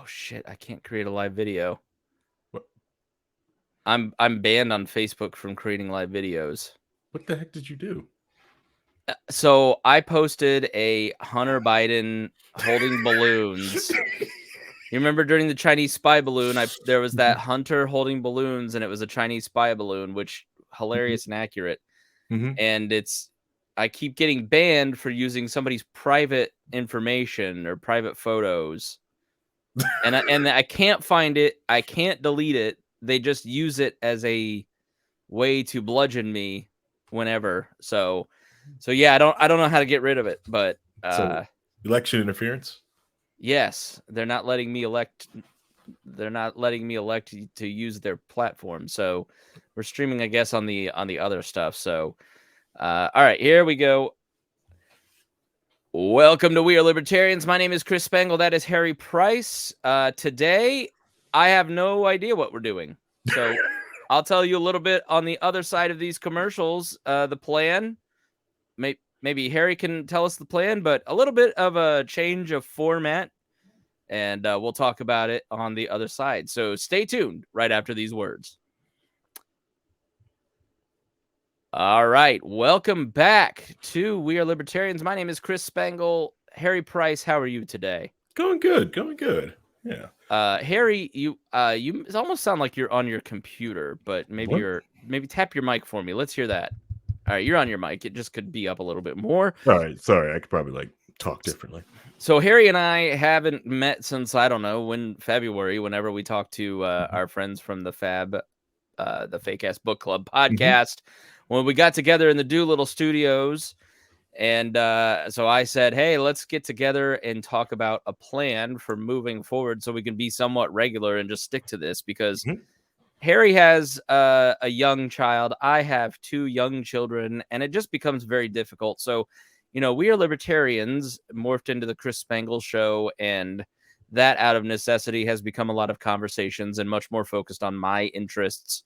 shit, I can't create a live video. What? I'm banned on Facebook from creating live videos. What the heck did you do? So I posted a Hunter Biden holding balloons. You remember during the Chinese spy balloon, there was that Hunter holding balloons, and it was a Chinese spy balloon, which hilarious and accurate. And I keep getting banned for using somebody's private information or private photos. And I can't find it. I can't delete it. They just use it as a way to bludgeon me whenever. So yeah, I don't know how to get rid of it, but So election interference? Yes, they're not letting me elect. They're not letting me elect to use their platform. So we're streaming, I guess, on the other stuff. So all right, here we go. Welcome to We Are Libertarians. My name is Chris Spangle. That is Harry Price. Today, I have no idea what we're doing. So I'll tell you a little bit on the other side of these commercials, the plan. Maybe Harry can tell us the plan, but a little bit of a change of format, and we'll talk about it on the other side. So stay tuned right after these words. All right, welcome back to We Are Libertarians. My name is Chris Spangle. Harry Price, how are you today? Going good. Yeah. Harry, you almost sound like you're on your computer, but maybe tap your mic for me. Let's hear that. All right, you're on your mic. It just could be up a little bit more. All right, sorry. I could probably talk differently. So Harry and I haven't met since, I don't know, February, whenever we talked to our friends from the Fake Ass Book Club podcast, when we got together in the Doolittle Studios. And so I said, hey, let's get together and talk about a plan for moving forward so we can be somewhat regular and just stick to this, because Harry has a young child. I have 2 young children, and it just becomes very difficult. So, We Are Libertarians morphed into the Chris Spangle Show, and that out of necessity has become a lot of conversations and much more focused on my interests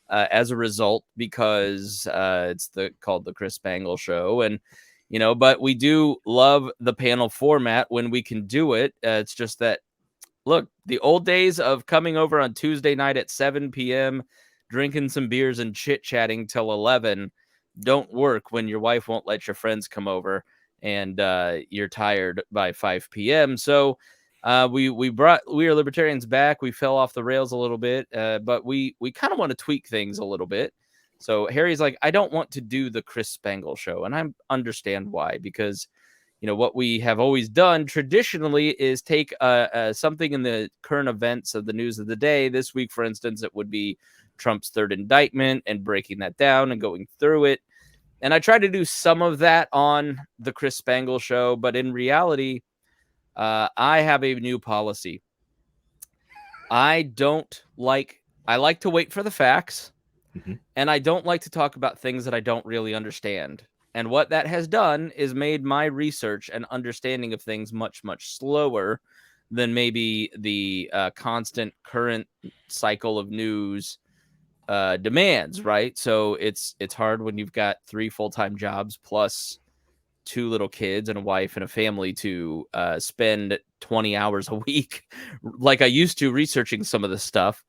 as a result, because it's called the Chris Spangle Show. And, but we do love the panel format when we can do it. It's just that, look, the old days of coming over on Tuesday night at 7 p.m., drinking some beers and chit-chatting till 11 don't work when your wife won't let your friends come over and you're tired by 5 p.m. So we brought We Are Libertarians back. We fell off the rails a little bit, but we kind of want to tweak things a little bit. So Harry's like, I don't want to do the Chris Spangle Show, and I understand why, because what we have always done traditionally is take something in the current events of the news of the day. This week, for instance, it would be Trump's 3rd indictment and breaking that down and going through it. And I try to do some of that on the Chris Spangle Show, but in reality, I have a new policy. I like to wait for the facts, and I don't like to talk about things that I don't really understand. And what that has done is made my research and understanding of things much, much slower than maybe the constant current cycle of news demands, right? So it's hard when you've got 3 full-time jobs plus 2 little kids and a wife and a family to spend 20 hours a week like I used to researching some of this stuff.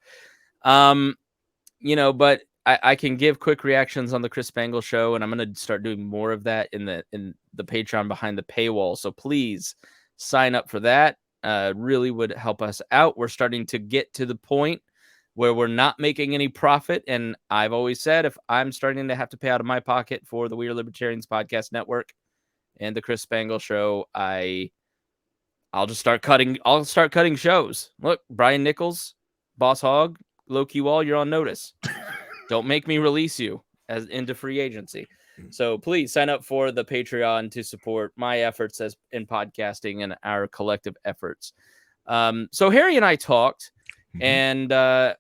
But I can give quick reactions on the Chris Spangle Show, and I'm going to start doing more of that in the Patreon behind the paywall. So please sign up for that. Really would help us out. We're starting to get to the point where we're not making any profit, and I've always said, if I'm starting to have to pay out of my pocket for the We Are Libertarians Podcast Network and the Chris Spangle Show, I'll just start cutting. I'll start cutting shows. Look, Brian Nichols, Boss Hog, Low Key Wall, you're on notice. Don't make me release you as into free agency. So please sign up for the Patreon to support my efforts in podcasting and our collective efforts. So Harry and I talked, and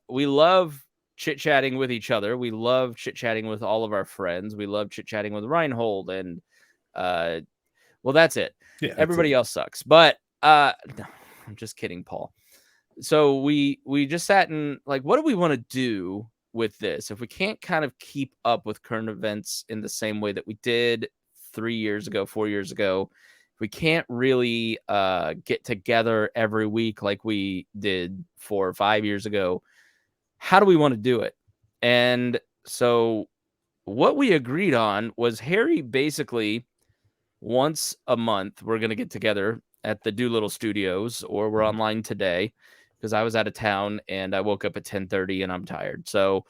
we love chit-chatting with each other. We love chit-chatting with all of our friends. We love chit-chatting with Reinhold, and well, that's it. Yeah, everybody else sucks. But no, I'm just kidding, Paul. So we just sat and what do we want to do with this? If we can't kind of keep up with current events in the same way that we did 3 years ago, 4 years ago, if we can't really get together every week like we did 4 or 5 years ago. How do we want to do it? And so what we agreed on was Harry basically once a month, we're going to get together at the Doolittle Studios, or we're online today because I was out of town and I woke up at 10:30 and I'm tired. So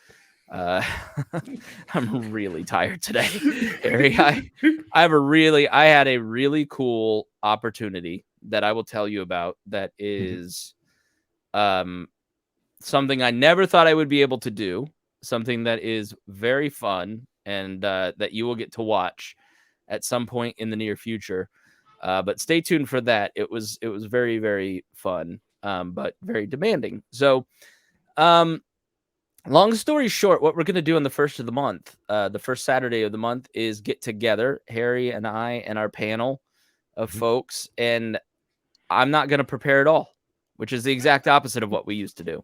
I'm really tired today, Harry. I had a really cool opportunity that I will tell you about that is something I never thought I would be able to do, something that is very fun and that you will get to watch at some point in the near future. But stay tuned for that. It was very, very fun, but very demanding. So long story short, what we're going to do on the first of the month, the first Saturday of the month, is get together, Harry and I and our panel of folks. And I'm not going to prepare at all, which is the exact opposite of what we used to do.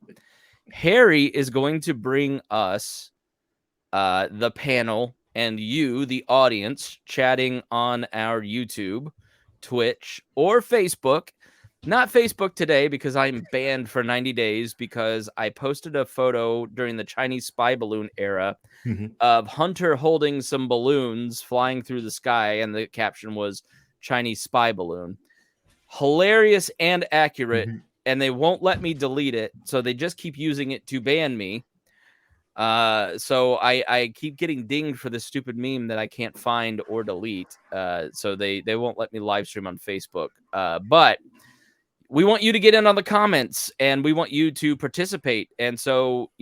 Harry is going to bring us the panel and you, the audience, chatting on our YouTube, Twitch, or Facebook. Not Facebook today because I'm banned for 90 days because I posted a photo during the Chinese spy balloon era of Hunter holding some balloons flying through the sky, and the caption was Chinese spy balloon. Hilarious and accurate, and they won't let me delete it, so they just keep using it to ban me. So I keep getting dinged for this stupid meme that I can't find or delete. So they won't let me live stream on Facebook. But we want you to get in on the comments and we want you to participate. And so,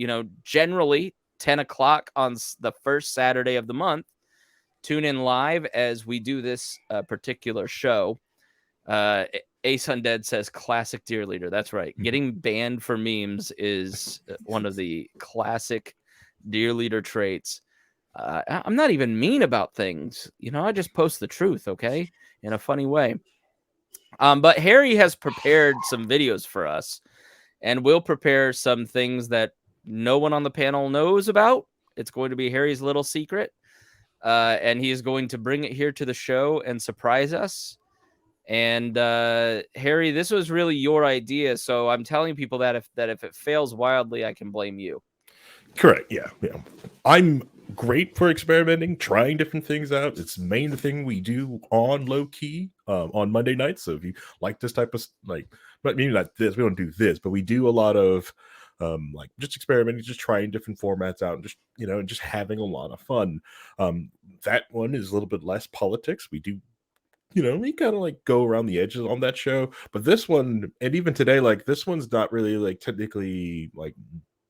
generally 10 o'clock on the first Saturday of the month, tune in live as we do this particular show. Ace Undead says classic deer leader. That's right. Getting banned for memes is one of the classic dear leader traits. I'm not even mean about things. I just post the truth, okay? In a funny way. But Harry has prepared some videos for us, and we'll prepare some things that no one on the panel knows about. It's going to be Harry's little secret. And he is going to bring it here to the show and surprise us. And Harry, this was really your idea. So I'm telling people that if it fails wildly, I can blame you. Correct. Yeah. I'm great for experimenting, trying different things out. It's the main thing we do on low key on Monday nights. So if you like this type of but maybe not this, we don't do this, but we do a lot of just experimenting, just trying different formats out, and just just having a lot of fun. That one is a little bit less politics. We do. We kind of go around the edges on that show, but this one, and even today, this one's not really technically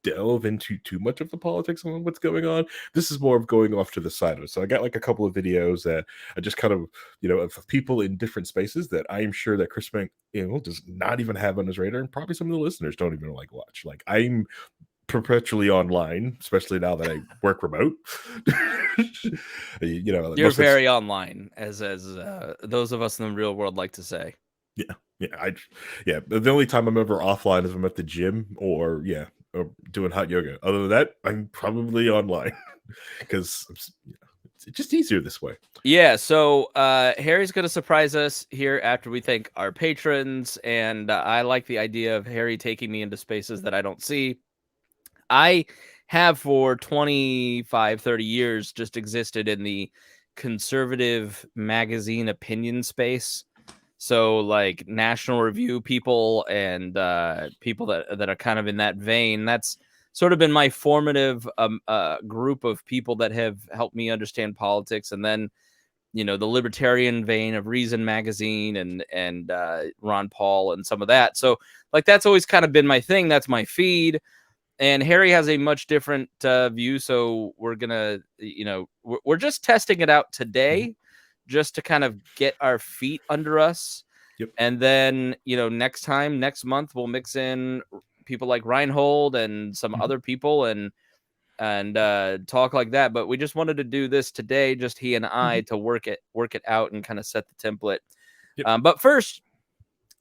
delve into too much of the politics on what's going on. This is more of going off to the side of it. So I got a couple of videos that I just kind of, of people in different spaces that I'm sure that Chris does not even have on his radar, and probably some of the listeners don't even watch. I'm perpetually online, especially now that I work remote. You're very online, as those of us in the real world like to say. Yeah. The only time I'm ever offline is I'm at the gym or doing hot yoga. Other than that, I'm probably online because it's just easier this way. Yeah. So Harry's going to surprise us here after we thank our patrons, and I like the idea of Harry taking me into spaces that I don't see. I have for 25, 30 years just existed in the conservative magazine opinion space. So National Review people and people that are kind of in that vein. That's sort of been my formative group of people that have helped me understand politics. And then, the libertarian vein of Reason Magazine and Ron Paul and some of that. So that's always kind of been my thing. That's my feed. And Harry has a much different view. So we're going to, we're just testing it out today just to kind of get our feet under us. Yep. And then, next month, we'll mix in people like Reinhold and some other people and talk like that. But we just wanted to do this today, just he and I, to work it out and kind of set the template. Yep. But first,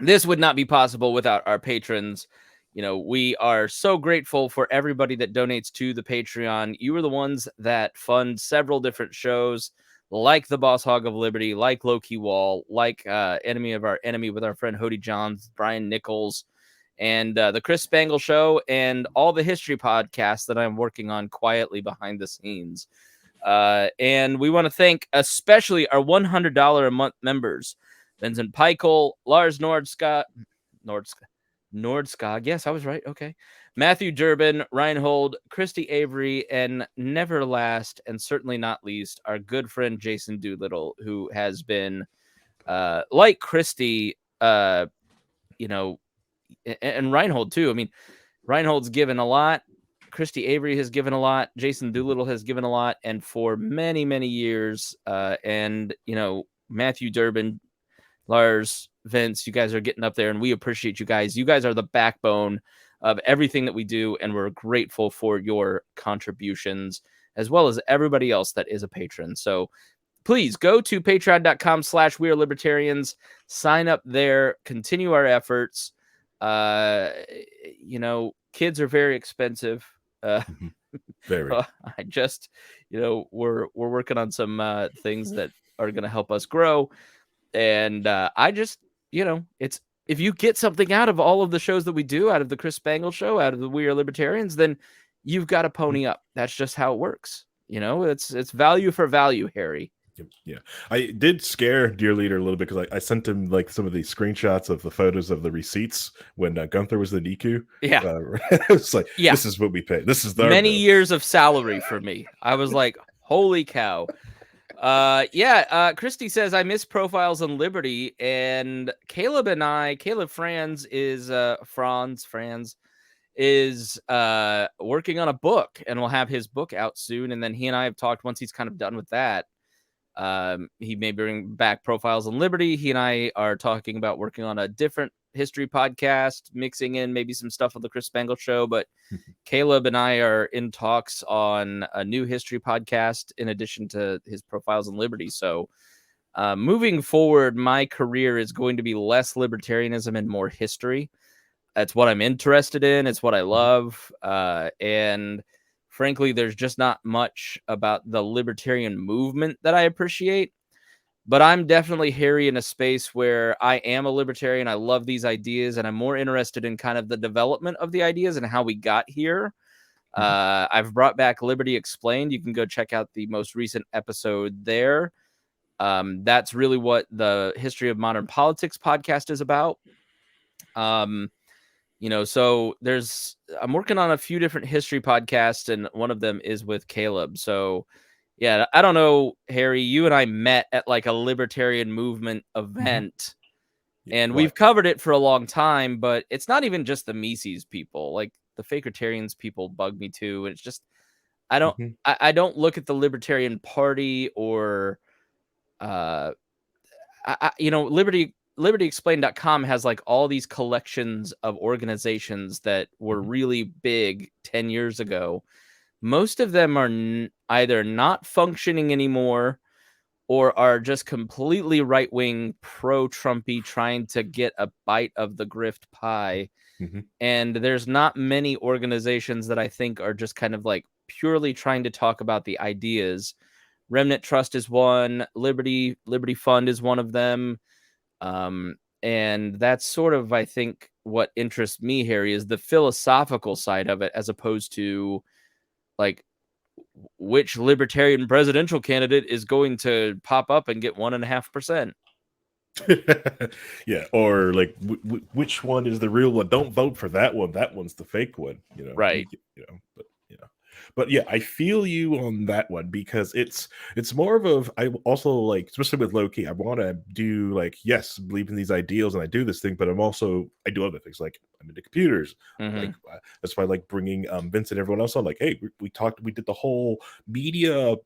this would not be possible without our patrons. We are so grateful for everybody that donates to the Patreon. You are the ones that fund several different shows like the Boss Hog of Liberty, like Low-Key Wall, like Enemy of Our Enemy with our friend Hody Johns, Brian Nichols, and the Chris Spangle Show, and all the history podcasts that I'm working on quietly behind the scenes. And we want to thank especially our $100 a month members, Vincent Peichel, Lars Nordskog. Yes, I was right. Okay. Matthew Durbin, Reinhold, Christy Avery, and never last, and certainly not least, our good friend Jason Doolittle, who has been, like Christy, and Reinhold too. I mean, Reinhold's given a lot. Christy Avery has given a lot. Jason Doolittle has given a lot. And for many, many years, and, Matthew Durbin, Lars, Vince, you guys are getting up there, and we appreciate you guys. You guys are the backbone of everything that we do, and we're grateful for your contributions, as well as everybody else that is a patron. So please go to patreon.com/wearelibertarians, sign up there, continue our efforts. Kids are very expensive. Very. I just, we're working on some things that are going to help us grow. And I just, it's, if you get something out of all of the shows that we do, out of the Chris Spangle Show, out of the We Are Libertarians, then you've got to pony up. That's just how it works. It's value for value, Harry. Yeah, I did scare Dear Leader a little bit because I sent him like some of the screenshots of the photos of the receipts when Gunther was the Niku. Yeah, it's like, this is what we pay. This is many years of salary for me. I was like, holy cow. Christy says I miss Profiles on Liberty, and Caleb Franz is working on a book, and we'll have his book out soon. And then he and I have talked once he's kind of done with that. He may bring back Profiles on Liberty. He and I are talking about working on a different history podcast, mixing in maybe some stuff on the Chris Spangle Show. But Caleb and I are in talks on a new history podcast in addition to his Profiles on Liberty. So moving forward, my career is going to be less libertarianism and more history. That's what I'm interested in. It's what I love. And frankly, there's just not much about the libertarian movement that I appreciate. But I'm definitely, Harry, in a space where I am a libertarian. I love these ideas, and I'm more interested in kind of the development of the ideas and how we got here. I've brought back Liberty Explained. You can go check out the most recent episode there. That's really what the History of Modern Politics podcast is about. So I'm working on a few different history podcasts, and one of them is with Caleb. So yeah, I don't know, Harry, you and I met at like a libertarian movement event, and we've covered it for a long time, but it's not even just the Mises people. Like the Fakertarians people bug me too. And it's just, I don't look at the Libertarian Party or, LibertyExplained.com has like all these collections of organizations that were really big 10 years ago. Most of them are either not functioning anymore or are just completely right-wing, pro-Trumpy, trying to get a bite of the grift pie. And there's not many organizations that I think are just kind of like purely trying to talk about the ideas. Remnant Trust is one. Liberty Fund is one of them. And that's sort of, I think, what interests me, Harry, is the philosophical side of it, as opposed to like which libertarian presidential candidate is going to pop up and get 1.5%. Yeah, or like which one is the real one? Don't vote for that one. That one's the fake one. Right? But yeah, I feel you on that one, because it's more of I also like, especially with low key, I want to do like, yes, believe in these ideals and I do this thing, but I do other things, like I'm into computers. Like that's why I like bringing Vince and everyone else on. Like, hey, we did the whole media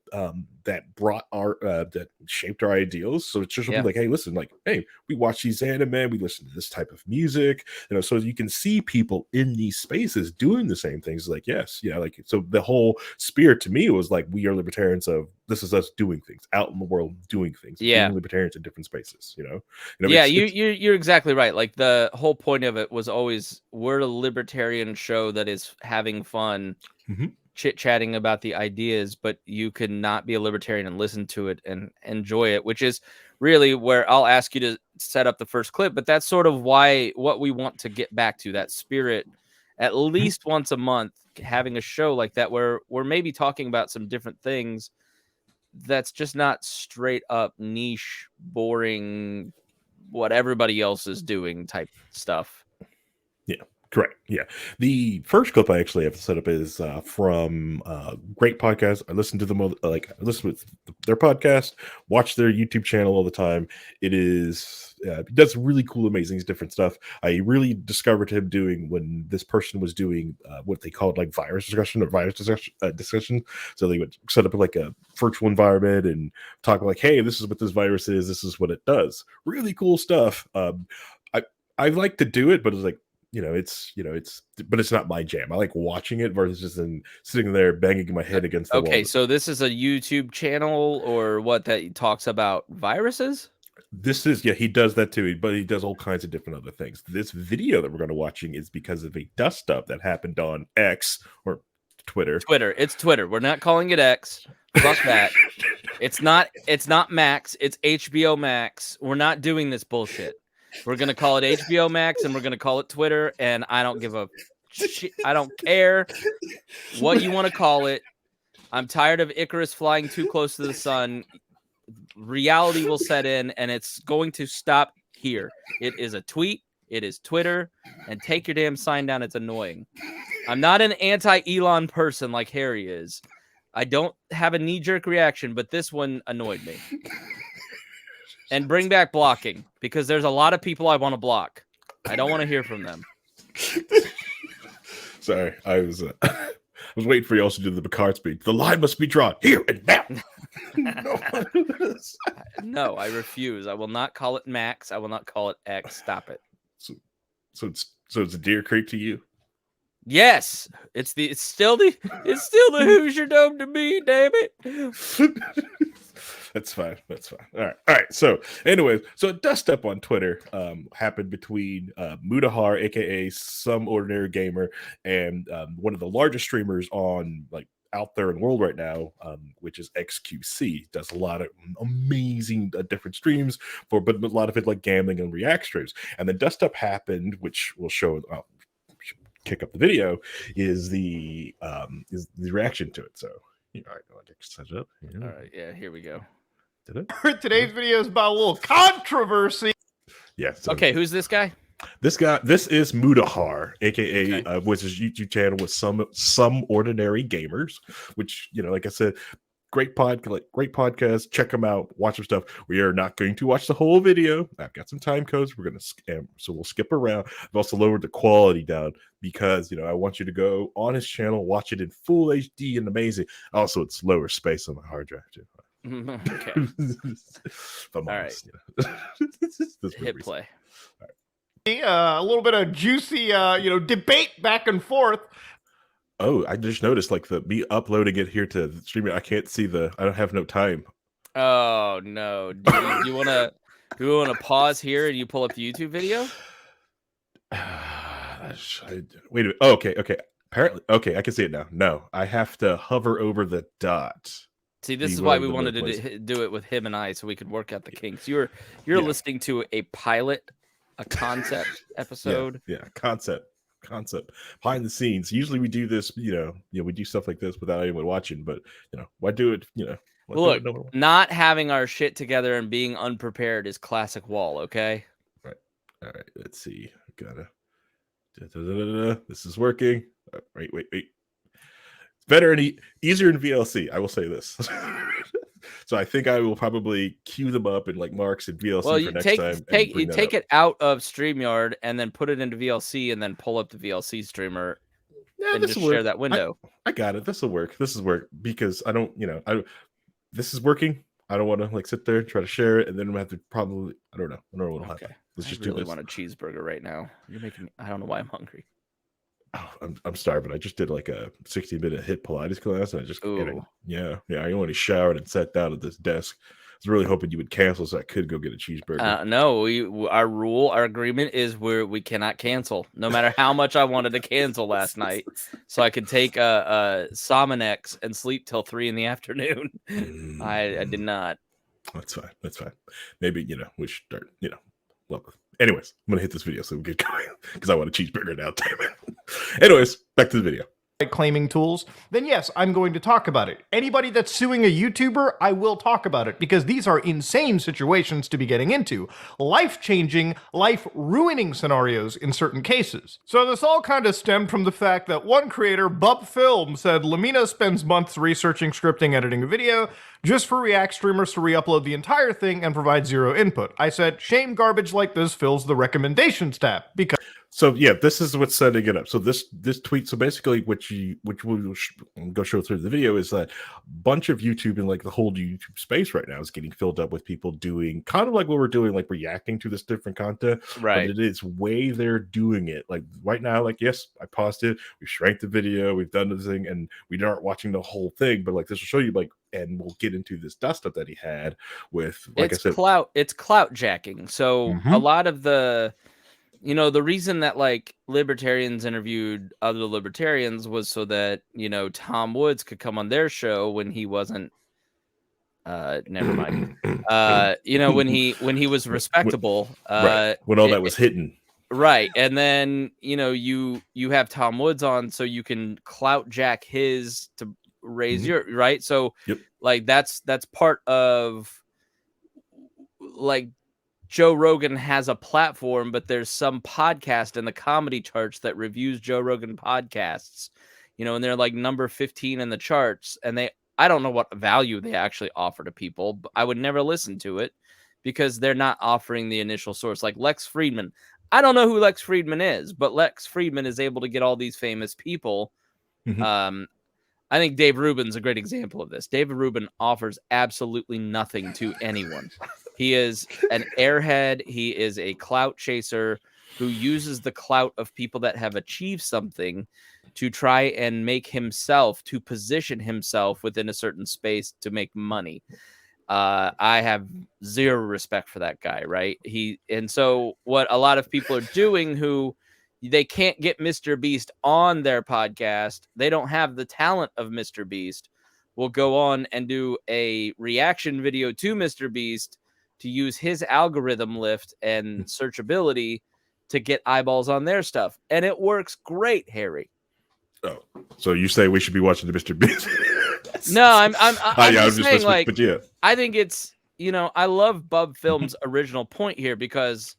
that brought our that shaped our ideals. So it's just be like, hey, listen, like, hey, we watch these anime, we listen to this type of music, so you can see people in these spaces doing the same things. Like, yes, like, so the whole spirit to me was like, we are libertarians of, this is us doing things out in the world, doing things, being libertarians in different spaces. You're exactly right. Like the whole point of it was always, we're a libertarian show that is having fun chit-chatting about the ideas, but you can not be a libertarian and listen to it and enjoy it, which is really where I'll ask you to set up the first clip. But that's sort of what we want to get back to, that spirit, at least once a month, having a show like that where we're maybe talking about some different things that's just not straight up niche, boring, what everybody else is doing type stuff. Yeah, correct. Yeah. The first clip I actually have set up is from great podcast. I listen to them I listen to their podcast, watch their YouTube channel all the time. It is he does really cool, amazing, different stuff. I really discovered him doing when this person was doing what they called like virus discussion. So they would set up like a virtual environment and talk like, hey, this is what this virus is. This is what it does. Really cool stuff. I like to do it, but it's like, but it's not my jam. I like watching it versus just sitting there banging my head against the wall. Okay, so this is a YouTube channel or what that talks about viruses? This is, he does that too, but he does all kinds of different other things. This video that we're going to watching is because of a dust up that happened on X or Twitter. It's Twitter. We're not calling it X. Fuck that. It's not Max. It's HBO Max. We're not doing this bullshit. We're going to call it HBO Max and we're going to call it Twitter. And I don't give a shit. I don't care what you want to call it. I'm tired of Icarus flying too close to the sun. Reality will set in and it's going to stop here. It is a tweet. It is Twitter. And take your damn sign down. It's annoying. I'm not an anti-Elon person like Harry is. I don't have a knee-jerk reaction, but this one annoyed me. And bring back blocking, because there's a lot of people I want to block. I don't want to hear from them. Sorry, I was waiting for you also to do the Picard speech. The line must be drawn here and now. No, I refuse. I will not call it Max. I will not call it X. Stop it. So it's a Deer Creek to you? Yes, it's still the Hoosier Dome to me. Damn it. That's fine. All right. So, anyways, so a dust up on Twitter happened between Mutahar, aka SomeOrdinaryGamer, and one of the largest streamers on out there in the world right now, which is XqC. Does a lot of amazing different streams but a lot of it like gambling and react streams. And the dust up happened, which will show. Kick up the video is the reaction to it. So, all right, I'll set it up. All right, yeah, here we go. Did it? Today's video is about a little controversy. Yeah. So okay, who's this guy? This is Mutahar, aka which his YouTube channel with some ordinary gamers, which like I said, great podcast. Check them out. Watch their stuff. We are not going to watch the whole video. I've got some time codes. We're gonna so we'll skip around. I've also lowered the quality down because I want you to go on his channel, watch it in full HD and amazing. Also, it's lower space on my hard drive too. Okay. All right. Hit play. All right. A little bit of juicy, debate back and forth. Oh, I just noticed me uploading it here to the stream. I can't see I don't have no time. Oh no. Do you want to pause here and you pull up the YouTube video? Wait a minute. Oh, okay. Apparently, okay, I can see it now. No, I have to hover over the dot. See, this is why we wanted to do it with him and I, so we could work out the kinks. You're listening to a pilot, a concept episode. Yeah, concept behind the scenes. Usually we do this, we do stuff like this without anyone watching, but why do it? Look, not having our shit together and being unprepared is classic Wall. Okay. Right. All right. Let's see. Gotta. This is working. Wait. It's better and easier in VLC. I will say this. So I think I will probably queue them up in Marks and VLC for next time. Take it out of StreamYard and then put it into VLC and then pull up the VLC streamer and just share that window. I got it. This will work. Because I don't, this is working. I don't want to sit there and try to share it and then we have to probably, I don't know what'll happen. Let's just do this. Want a cheeseburger right now. You're making me, I don't know why I'm hungry. Oh, I'm starving. I just did a 60-minute hit Pilates class, and I just I only showered and sat down at this desk. was really hoping you would cancel so I could go get a cheeseburger. No, our agreement is we cannot cancel, no matter how much I wanted to cancel last night, so I could take a Somonex and sleep till 3 in the afternoon. I did not. That's fine. That's fine. Maybe, we should start, well, anyways, I'm going to hit this video so we get going because I want a cheeseburger now. Damn it. Anyways, back to the video. Claiming tools, then yes, I'm going to talk about it. Anybody that's suing a YouTuber, I will talk about it, because these are insane situations to be getting into. Life-changing, life-ruining scenarios in certain cases. So this all kind of stemmed from the fact that one creator, Bub Film, said Lamina spends months researching, scripting, editing a video just for React streamers to re-upload the entire thing and provide zero input. I said, shame garbage like this fills the recommendations tab, because... So yeah, this is what's setting it up. So this tweet, so basically which we'll go show through the video, is that a bunch of YouTube and like the whole YouTube space right now is getting filled up with people doing kind of like what we're doing, like reacting to this different content. Right. But it is way they're doing it. Like right now, like, yes, I paused it, we shrank the video, we've done the thing, and we aren't watching the whole thing, but like this will show you, like, and we'll get into this dust up that he had with, like I said, it's clout jacking. So a lot of the the reason that like libertarians interviewed other libertarians was so that, Tom Woods could come on their show when he wasn't, never mind. When he was respectable, right, when all that was hidden. Right. And then, you have Tom Woods on so you can clout jack his to raise your, right. So like, that's part of, like, Joe Rogan has a platform, but there's some podcast in the comedy charts that reviews Joe Rogan podcasts, and they're like number 15 in the charts. And I don't know what value they actually offer to people, but I would never listen to it because they're not offering the initial source. Like Lex Friedman. I don't know who Lex Friedman is, but Lex Friedman is able to get all these famous people. I think Dave Rubin's a great example of this. David Rubin offers absolutely nothing to anyone. He is an airhead. He is a clout chaser who uses the clout of people that have achieved something to try and to position himself within a certain space to make money. I have zero respect for that guy, right? And so what a lot of people are doing who they can't get Mr. Beast on their podcast, they don't have the talent of Mr. Beast, will go on and do a reaction video to Mr. Beast to use his algorithm lift and searchability to get eyeballs on their stuff. And it works great, Harry. Oh, so you say we should be watching the Mr. Beast? No, I'm just saying, like, but yeah. I think it's, I love Bub Film's original point here because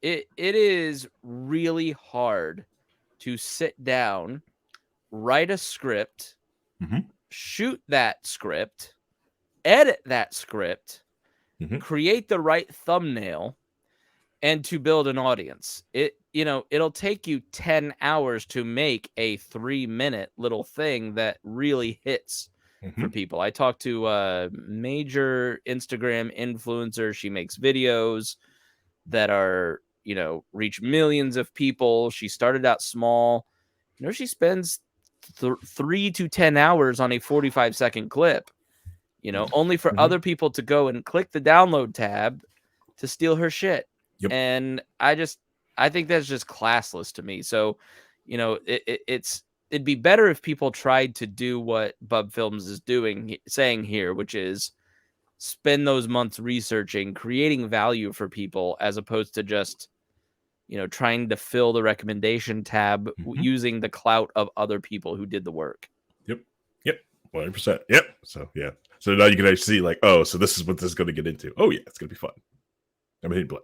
it is really hard to sit down, write a script, shoot that script, edit that script, create the right thumbnail, and to build an audience. It'll take you 10 hours to make a 3-minute little thing that really hits for people. I talked to a major Instagram influencer. She makes videos that are, reach millions of people. She started out small. She spends 3 to 10 hours on a 45-second clip, only for other people to go and click the download tab to steal her shit. And I think that's just classless to me. So, it'd be better if people tried to do what Bub Films is saying here, which is spend those months researching, creating value for people, as opposed to just, trying to fill the recommendation tab using the clout of other people who did the work. Yep. 100%. Yep. So, yeah. So now you can actually see, like, oh, so this is what this is going to get into. Oh, yeah, it's going to be fun. I'm hitting play.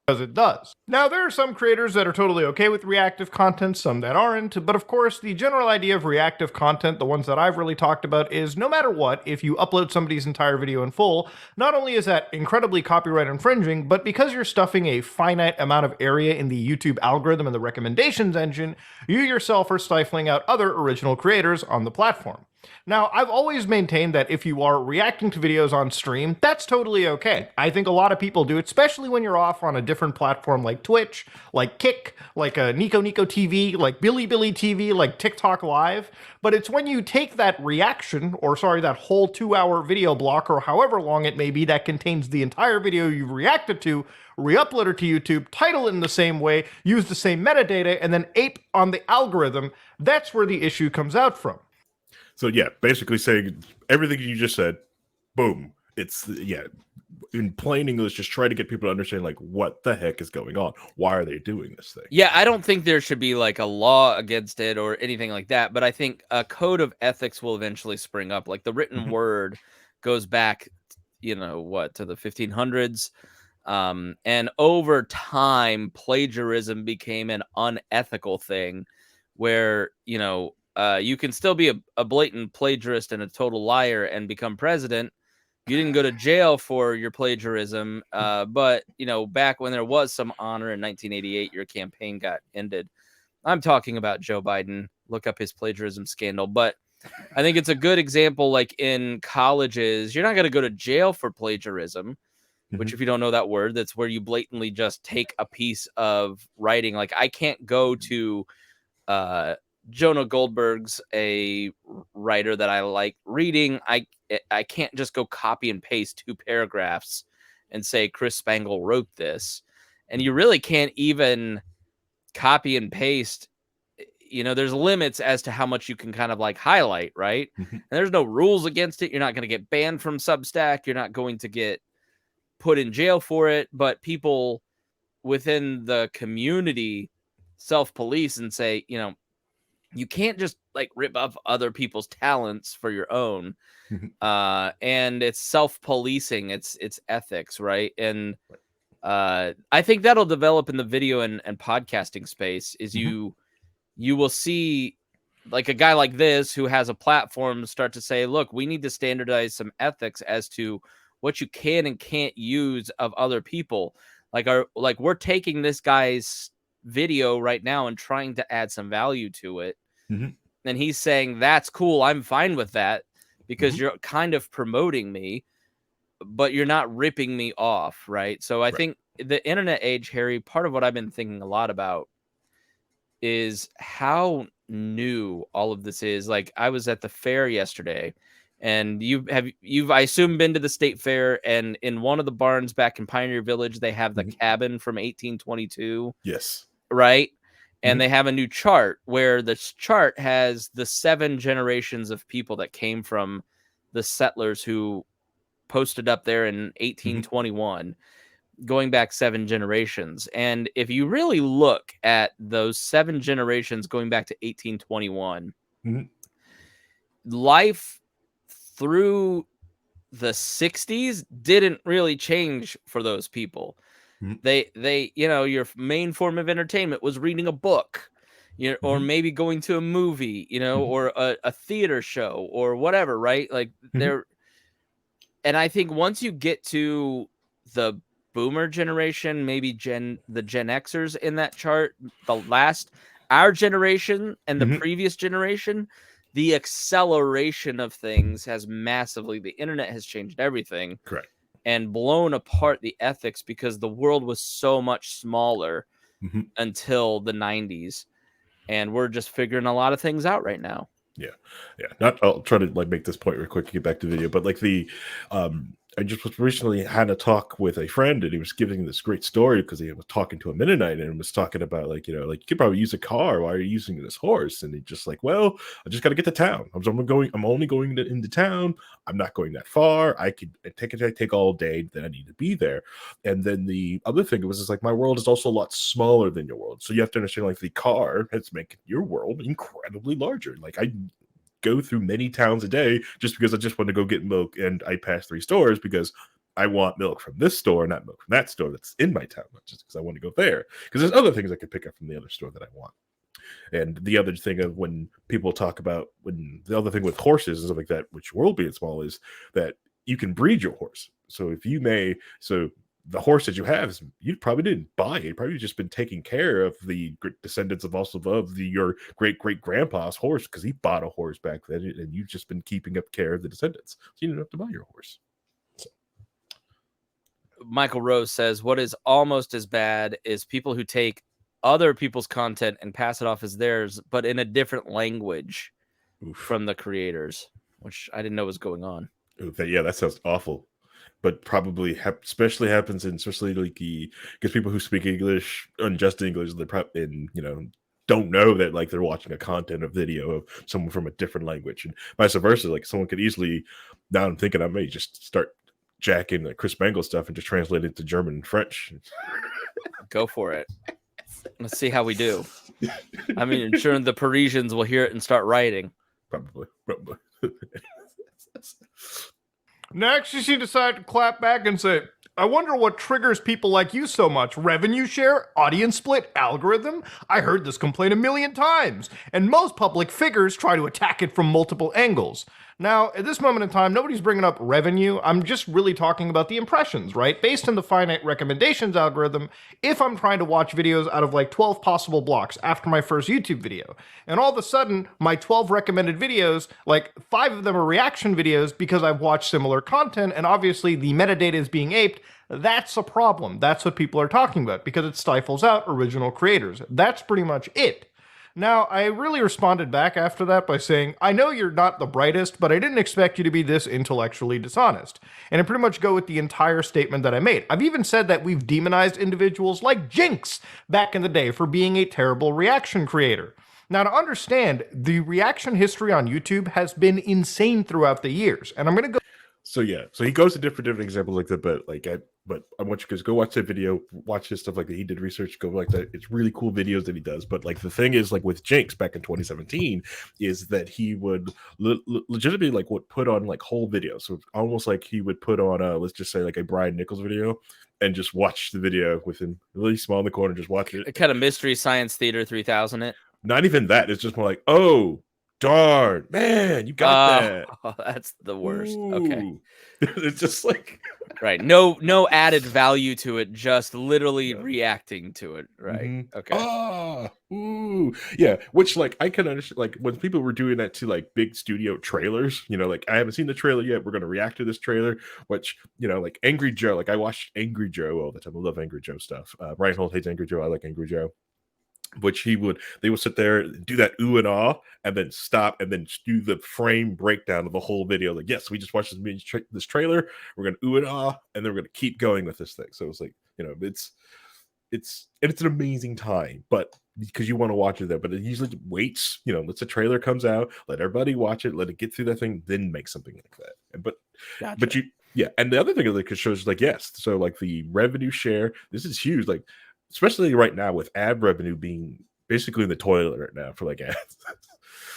Because it does. Now, there are some creators that are totally okay with reactive content, some that aren't, but of course, the general idea of reactive content, the ones that I've really talked about, is no matter what, if you upload somebody's entire video in full, not only is that incredibly copyright infringing, but because you're stuffing a finite amount of area in the YouTube algorithm and the recommendations engine, you yourself are stifling out other original creators on the platform. Now, I've always maintained that if you are reacting to videos on stream, that's totally okay. I think a lot of people do, especially when you're off on a different platform like Twitch, like Kick, like Nico Nico TV, like Billy Billy TV, like TikTok Live. But it's when you take that reaction, or sorry, that whole 2-hour video block, or however long it may be, that contains the entire video you've reacted to, re-upload it to YouTube, title it in the same way, use the same metadata, and then ape on the algorithm, that's where the issue comes out from. So yeah, basically saying everything you just said, boom. It's in plain English, just try to get people to understand like what the heck is going on. Why are they doing this thing? Yeah, I don't think there should be like a law against it or anything like that, but I think a code of ethics will eventually spring up. Like the written word goes back, to the 1500s. And over time, plagiarism became an unethical thing where, you can still be a blatant plagiarist and a total liar and become president. You didn't go to jail for your plagiarism, but, back when there was some honor in 1988, your campaign got ended. I'm talking about Joe Biden. Look up his plagiarism scandal. But I think it's a good example, like in colleges, you're not going to go to jail for plagiarism, which if you don't know that word, that's where you blatantly just take a piece of writing. Like I can't go to Jonah Goldberg's a writer that I like reading. I can't just go copy and paste 2 paragraphs and say Chris Spangle wrote this. And you really can't even copy and paste. There's limits as to how much you can kind of like highlight, right? And there's no rules against it. You're not going to get banned from Substack. You're not going to get put in jail for it. But people within the community self-police and say, you can't just like rip up other people's talents for your own. And it's self-policing, it's ethics, right? And I think that'll develop in the video and podcasting space is you will see like a guy like this who has a platform start to say, look, we need to standardize some ethics as to what you can and can't use of other people. Like we're taking this guy's video right now and trying to add some value to it. And he's saying, that's cool. I'm fine with that because you're kind of promoting me, but you're not ripping me off. Right. So I think the internet age, Harry, part of what I've been thinking a lot about is how new all of this is. Like I was at the fair yesterday and you've, I assume, been to the state fair, and in one of the barns back in Pioneer Village, they have the cabin from 1822. Yes. Right. And they have a new chart where this chart has the 7 generations of people that came from the settlers who posted up there in 1821, going back 7 generations. And if you really look at those 7 generations going back to 1821, life through the 60s didn't really change for those people. They your main form of entertainment was reading a book, or maybe going to a movie, or a theater show or whatever, right? Like and I think once you get to the boomer generation, maybe the Gen Xers in that chart, our generation and the previous generation, the acceleration of things has massively, the internet has changed everything. Correct. And blown apart the ethics because the world was so much smaller until the 90s. And we're just figuring a lot of things out right now. Yeah. I'll try to like make this point real quick to get back to the video, but like I just was recently had a talk with a friend, and he was giving this great story because he was talking to a Mennonite and was talking about like, you could probably use a car. Why are you using this horse? And he just like, well, I just got to get to town. I'm only going into town. I'm not going that far. I could take all day that I need to be there. And then the other thing was like, my world is also a lot smaller than your world. So you have to understand like the car has made your world incredibly larger. Like I go through many towns a day just because I just want to go get milk, and I pass 3 stores because I want milk from this store, not milk from that store that's in my town, not just because I want to go there, because there's other things I could pick up from the other store that I want. And the other thing of when people talk about the other thing with horses and stuff like that, which world being small, is that you can breed your horse. So the horse that you have is you probably didn't buy it. You probably just been taking care of the descendants of your great grandpa's horse, because he bought a horse back then, and you've just been keeping up care of the descendants, so you don't have to buy your horse. So. Michael Rose says, what is almost as bad is people who take other people's content and pass it off as theirs, but in a different language from the creators, which I didn't know was going on. Yeah, that sounds awful. But probably especially happens in, especially like because people who speak English, unjust English, they're don't know that like they're watching a video of someone from a different language, and vice versa. Like someone could easily, now I'm thinking I may just start jacking the Chris Spangle stuff and just translate it to German and French. Go for it. Let's see how we do. I mean, I'm sure the Parisians will hear it and start writing. Probably. Next, she decided to clap back and say, I wonder what triggers people like you so much. Revenue share? Audience split? Algorithm? I heard this complaint a million times. And most public figures try to attack it from multiple angles. Now, at this moment in time, nobody's bringing up revenue. I'm just really talking about the impressions, right? Based on the finite recommendations algorithm, if I'm trying to watch videos out of like 12 possible blocks after my first YouTube video, and all of a sudden, my 12 recommended videos, like 5 of them are reaction videos because I've watched similar content, and obviously the metadata is being aped, that's a problem. That's what people are talking about, because it stifles out original creators. That's pretty much it. Now, I really responded back after that by saying, I know you're not the brightest, but I didn't expect you to be this intellectually dishonest. And I pretty much go with the entire statement that I made. I've even said that we've demonized individuals like Jinx back in the day for being a terrible reaction creator. Now, to understand, the reaction history on YouTube has been insane throughout the years. And I'm going to go. So yeah, so he goes to different examples like that, but I want you to go watch that video, watch his stuff like that. He did research, go like that. It's really cool videos that he does. But like the thing is, like with Jinx back in 2017, is that he would legitimately like would put on like whole videos. So almost like he would put on let's just say like a Brian Nichols video and just watch the video with him really small in the corner, just watch it. Kind of Mystery Science Theater 3000 it. Not even that. It's just more like, oh, darn, man, you got that. Oh, that's the worst. Ooh. Okay. It's just like right. No added value to it, just literally reacting to it. Right. Mm-hmm. Okay. Yeah. Which like I can understand, like when people were doing that to like big studio trailers, like I haven't seen the trailer yet. We're gonna react to this trailer, which like Angry Joe, like I watched Angry Joe all the time. I love Angry Joe stuff. Ryan Holt hates Angry Joe. I like Angry Joe. Which they would sit there, do that ooh and ah, and then stop, and then do the frame breakdown of the whole video. Like, yes, we just watched this trailer. We're gonna ooh and ah, and then we're gonna keep going with this thing. So it's like, it's an amazing time, but because you want to watch it there, but it usually waits. Lets the trailer comes out, let everybody watch it, let it get through that thing, then make something like that. But gotcha. But yeah, and the other thing that shows like yes, so like the revenue share, this is huge, like. Especially right now with ad revenue being basically in the toilet right now for like ads.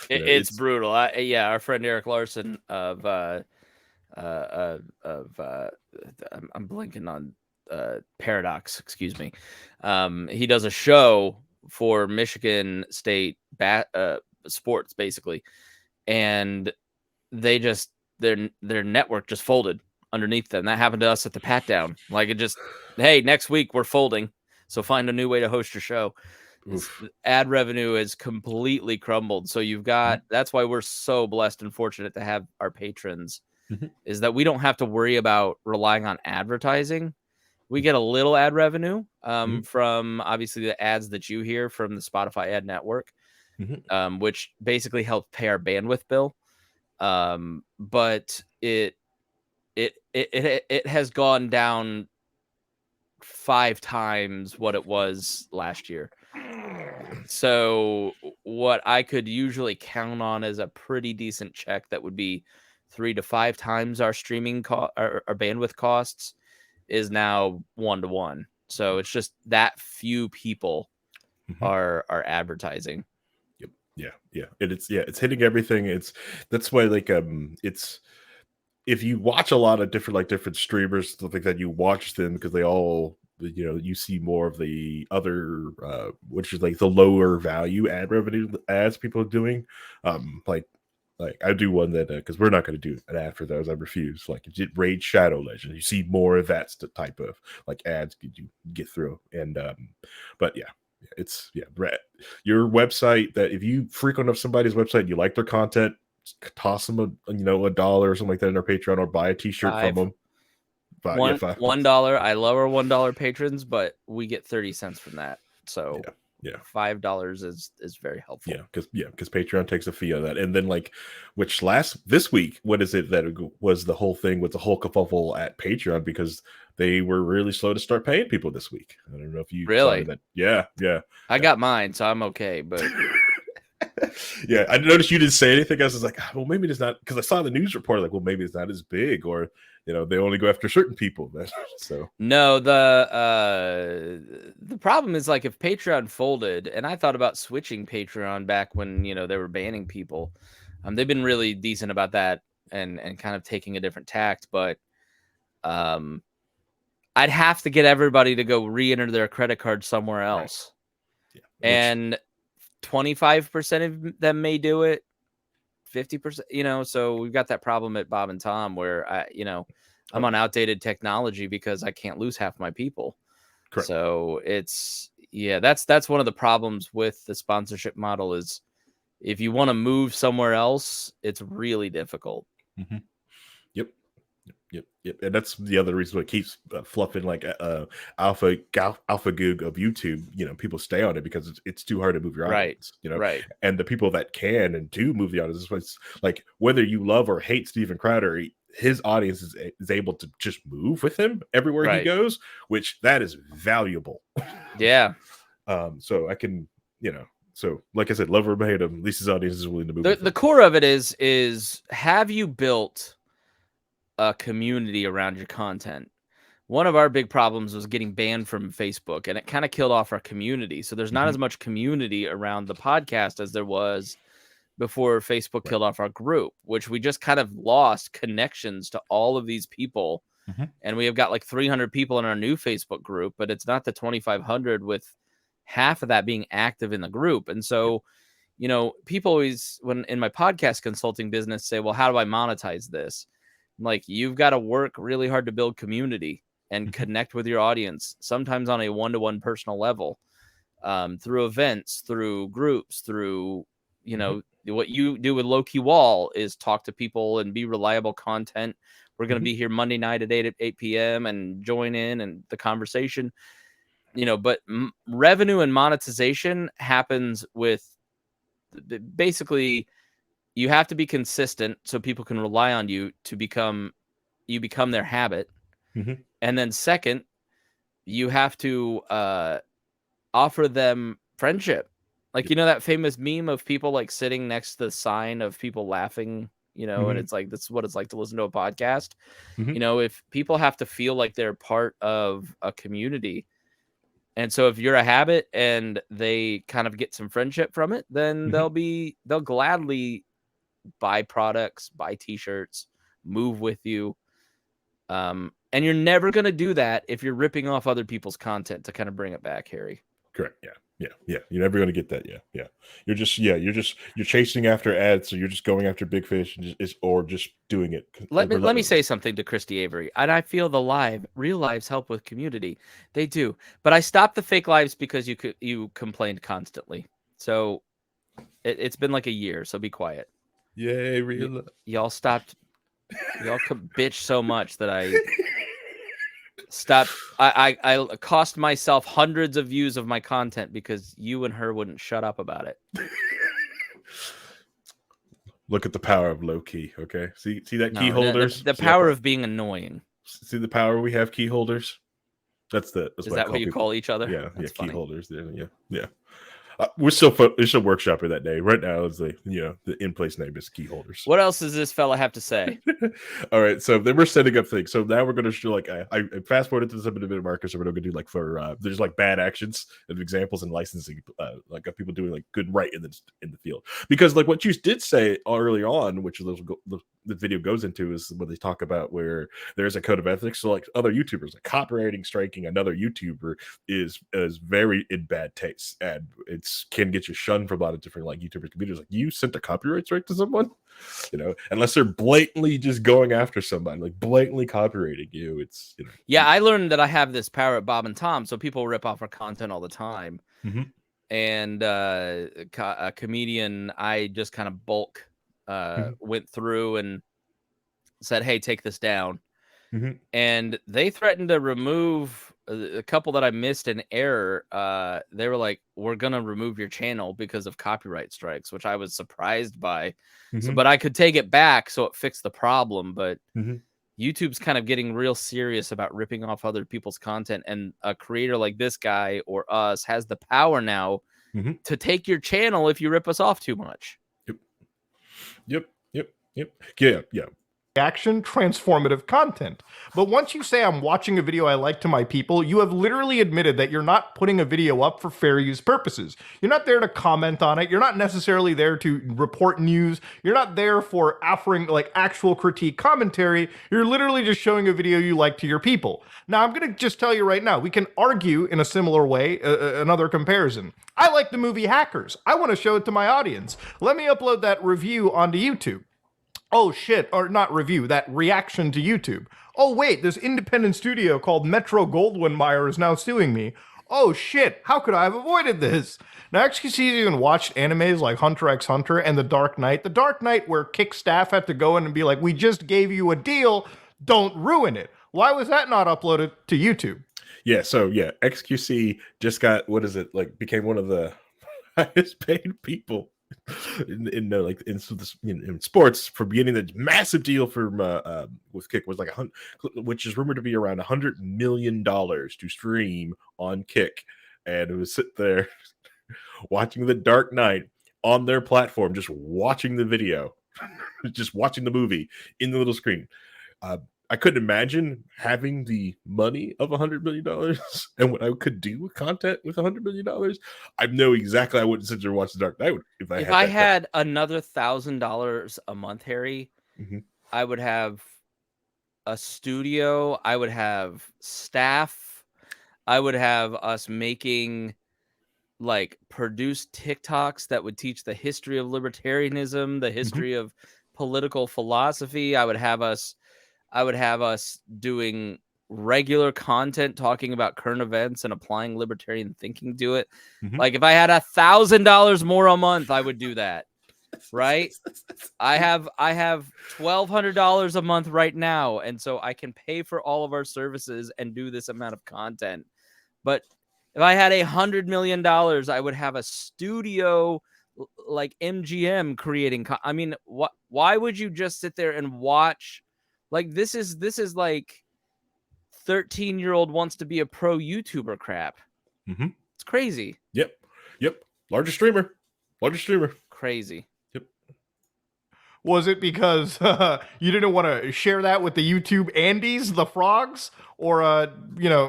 It's brutal. Our friend Eric Larson of I'm blanking on Paradox, excuse me. He does a show for Michigan State sports basically, and they just their network just folded underneath them. That happened to us at the Pat Down. Like it just, hey, next week we're folding. So find a new way to host your show. Ad revenue is completely crumbled. So you've got, that's why we're so blessed and fortunate to have our patrons, is that we don't have to worry about relying on advertising. We get a little ad revenue from obviously the ads that you hear from the Spotify ad network, which basically helps pay our bandwidth bill. But it has gone down 5 times what it was last year. So what I could usually count on as a pretty decent check that would be 3 to 5 times our streaming our bandwidth costs is now 1 to 1. So it's just that few people are advertising. Yep. Yeah. It's hitting everything. That's why like it's if you watch a lot of different streamers, stuff like that, you watch them because they all, you see more of the other, which is like the lower value ad revenue ads people are doing. Like Like I do one that because we're not going to do an ad for those. I refuse. Like Raid Shadow Legends, you see more of that type of like ads you get through. And but yeah, it's your website. That if you frequent up somebody's website, you like their content, toss them $1 or something like that in their Patreon, or buy a T-shirt from them. $1. I lower $1 patrons, but we get 30 cents from that. So yeah, $5 is very helpful. Because Patreon takes a fee on that. And then this week, what is it that was the whole thing with the whole kerfuffle at Patreon, because they were really slow to start paying people this week. I don't know if you really saw that. Yeah. I got mine, so I'm okay. But yeah, I noticed you didn't say anything. I was like, well, maybe it's not, because I saw the news report, like, well, maybe it's not as big, or they only go after certain people. So no, the problem is, like, if Patreon folded, and I thought about switching Patreon back when they were banning people. They've been really decent about that and kind of taking a different tact, but I'd have to get everybody to go re-enter their credit card somewhere else. Right. Yeah. And 25% of them may do it, 50%, so we've got that problem at Bob and Tom where I'm on outdated technology because I can't lose half my people. Correct. So that's one of the problems with the sponsorship model is if you want to move somewhere else, it's really difficult. Mm-hmm. Yep. And that's the other reason why it keeps fluffing like alpha goog of YouTube. People stay on it because it's too hard to move your audience. Right. And the people that can and do move the audience, it's like whether you love or hate Steven Crowder, his audience is able to just move with him everywhere he goes, which that is valuable. Yeah. So I can, so like I said, love or hate him, at least his audience is willing to move. The core of it is have you built a community around your content? One of our big problems was getting banned from Facebook, and it kind of killed off our community. So there's not as much community around the podcast as there was before Facebook killed off our group, which we just kind of lost connections to all of these people. And we have got like 300 people in our new Facebook group, but it's not the 2,500 with half of that being active in the group. And so, people always, when in my podcast consulting business, say, well, how do I monetize this? Like, you've got to work really hard to build community and connect with your audience, sometimes on a one-to-one personal level, through events, through groups, through, what you do with Low Key Wall is talk to people and be reliable content. We're going to be here Monday night at 8 p.m. and join in and the conversation, but revenue and monetization happens with basically you have to be consistent so people can rely on you to become their habit. And then second, you have to offer them friendship. Like, that famous meme of people like sitting next to the sign of people laughing, and it's like, this is what it's like to listen to a podcast. If people have to feel like they're part of a community. And so if you're a habit and they kind of get some friendship from it, then they'll gladly buy products, buy t-shirts, move with you. And you're never going to do that if you're ripping off other people's content to kind of bring it back, Harry. Correct. Yeah. You're never going to get that. Yeah. You're chasing after ads. So you're just going after big fish or just doing it. Let me say something to Christy Avery. And I feel real lives help with community. They do. But I stopped the fake lives because you complained constantly. So it's been like a year. So be quiet. Yay, real. Y'all stopped. Y'all bitch so much that I stopped. I cost myself hundreds of views of my content because you and her wouldn't shut up about it. Look at the power of low key. Okay, see that key holders. The power of being annoying. See the power we have key holders. Is that what you call each other? Yeah, That's key holders. Yeah. We're still workshopping that day. Right now is the in-place name is key holders. What else does this fella have to say? All right, so then we're setting up things. So now we're going to show I fast forwarded to some of the bit of markers. So we're going to do like for there's like bad actions and examples and licensing, like of people doing like good right in the field. Because like what you did say early on, which the video goes into, is when they talk about where there's a code of ethics. So like other YouTubers, like copywriting striking another YouTuber is very in bad taste, and can get you shunned from a lot of different like YouTuber communities. Like, you sent a copyright strike to someone, you know, unless they're blatantly just going after somebody, like blatantly copywriting you. It's, you know. Yeah, I learned that I have this power at Bob and Tom, so people rip off our content all the time. Mm-hmm. And a comedian, I just kind of bulk went through and said, hey, take this down. Mm-hmm. And they threatened to remove a couple that I missed in error. They were like, we're going to remove your channel because of copyright strikes, which I was surprised by. Mm-hmm. So, but I could take it back, so it fixed the problem. But mm-hmm. YouTube's kind of getting real serious about ripping off other people's content. And a creator like this guy or us has the power now mm-hmm. to take your channel if you rip us off too much. Yep. Yeah. Action, transformative content. But once you say I'm watching a video I like to my people, you have literally admitted that you're not putting a video up for fair use purposes. You're not there to comment on it. You're not necessarily there to report news. You're not there for offering like actual critique commentary. You're literally just showing a video you like to your people. Now, I'm going to just tell you right now, we can argue in a similar way, another comparison. I like the movie Hackers. I want to show it to my audience. Let me upload that review onto YouTube. Oh shit, or not review, that reaction to YouTube. Oh wait, this independent studio called Metro Goldwyn Mayer is now suing me. Oh shit, how could I have avoided this? Now XqC even watched animes like Hunter x Hunter and The Dark Knight. The Dark Knight where Kick staff had to go in and be like, we just gave you a deal, don't ruin it. Why was that not uploaded to YouTube? Yeah, so yeah, XqC just got, became one of the highest paid people in sports for getting the massive deal from with Kick, was like which is rumored to be around $100 million to stream on Kick, and it was sit there watching The Dark Knight on their platform, just watching the video, just watching the movie in the little screen. I couldn't imagine having the money of $100 million and what I could do with content with $100 million. I know exactly I wouldn't sit there and watch The Dark Knight if I had another $1,000 a month, Harry. Mm-hmm. I would have a studio. I would have staff. I would have us making like produced TikToks that would teach the history of libertarianism, the history of political philosophy. I would have us doing regular content talking about current events and applying libertarian thinking to it. Like if I had $1,000 more a month, I would do that. Right? I have $1,200 a month right now, and so I can pay for all of our services and do this amount of content. But if I had $100 million, I would have a studio like MGM creating. I mean, why would you just sit there and watch? Like this is like 13-year-old wants to be a pro YouTuber crap. It's crazy. Yep. Largest streamer. Crazy. Yep. Was it because you didn't want to share that with the YouTube Andes, the frogs? Or,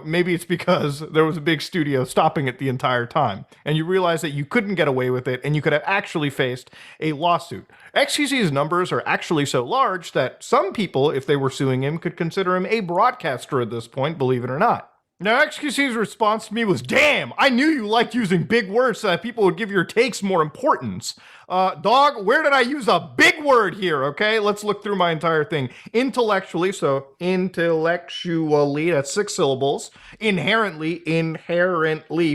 maybe it's because there was a big studio stopping it the entire time, and you realized that you couldn't get away with it, and you could have actually faced a lawsuit. XqC's numbers are actually so large that some people, if they were suing him, could consider him a broadcaster at this point, believe it or not. Now, XqC's response to me was, damn, I knew you liked using big words so that people would give your takes more importance. Dog, where did I use a big word here, okay? Let's look through my entire thing. Intellectually, so intellectually, that's 6 syllables. Inherently,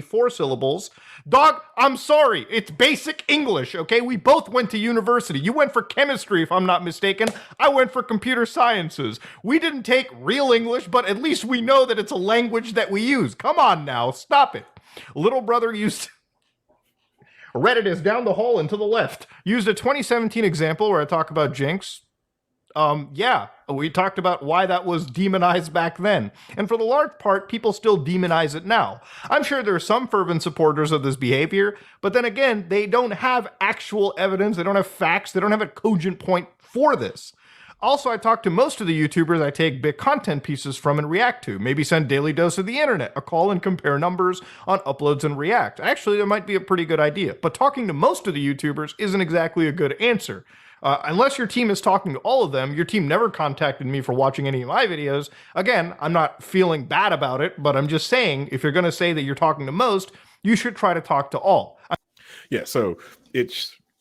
4 syllables. Dog, I'm sorry, it's basic English, okay? We both went to university. You went for chemistry, if I'm not mistaken. I went for computer sciences. We didn't take real English, but at least we know that it's a language that we use. Come on now, stop it. Little brother used... Reddit is down the hall and to the left. Used a 2017 example where I talk about Jinx. Yeah, we talked about why that was demonized back then. And for the large part, people still demonize it now. I'm sure there are some fervent supporters of this behavior, but then again, they don't have actual evidence, they don't have facts, they don't have a cogent point for this. Also, I talk to most of the YouTubers I take big content pieces from and react to. Maybe send Daily Dose of the Internet a call and compare numbers on uploads and react. Actually, that might be a pretty good idea. But talking to most of the YouTubers isn't exactly a good answer. Unless your team is talking to all of them, your team never contacted me for watching any of my videos. Again, I'm not feeling bad about it, but I'm just saying, if you're going to say that you're talking to most, you should try to talk to all. Yeah, so it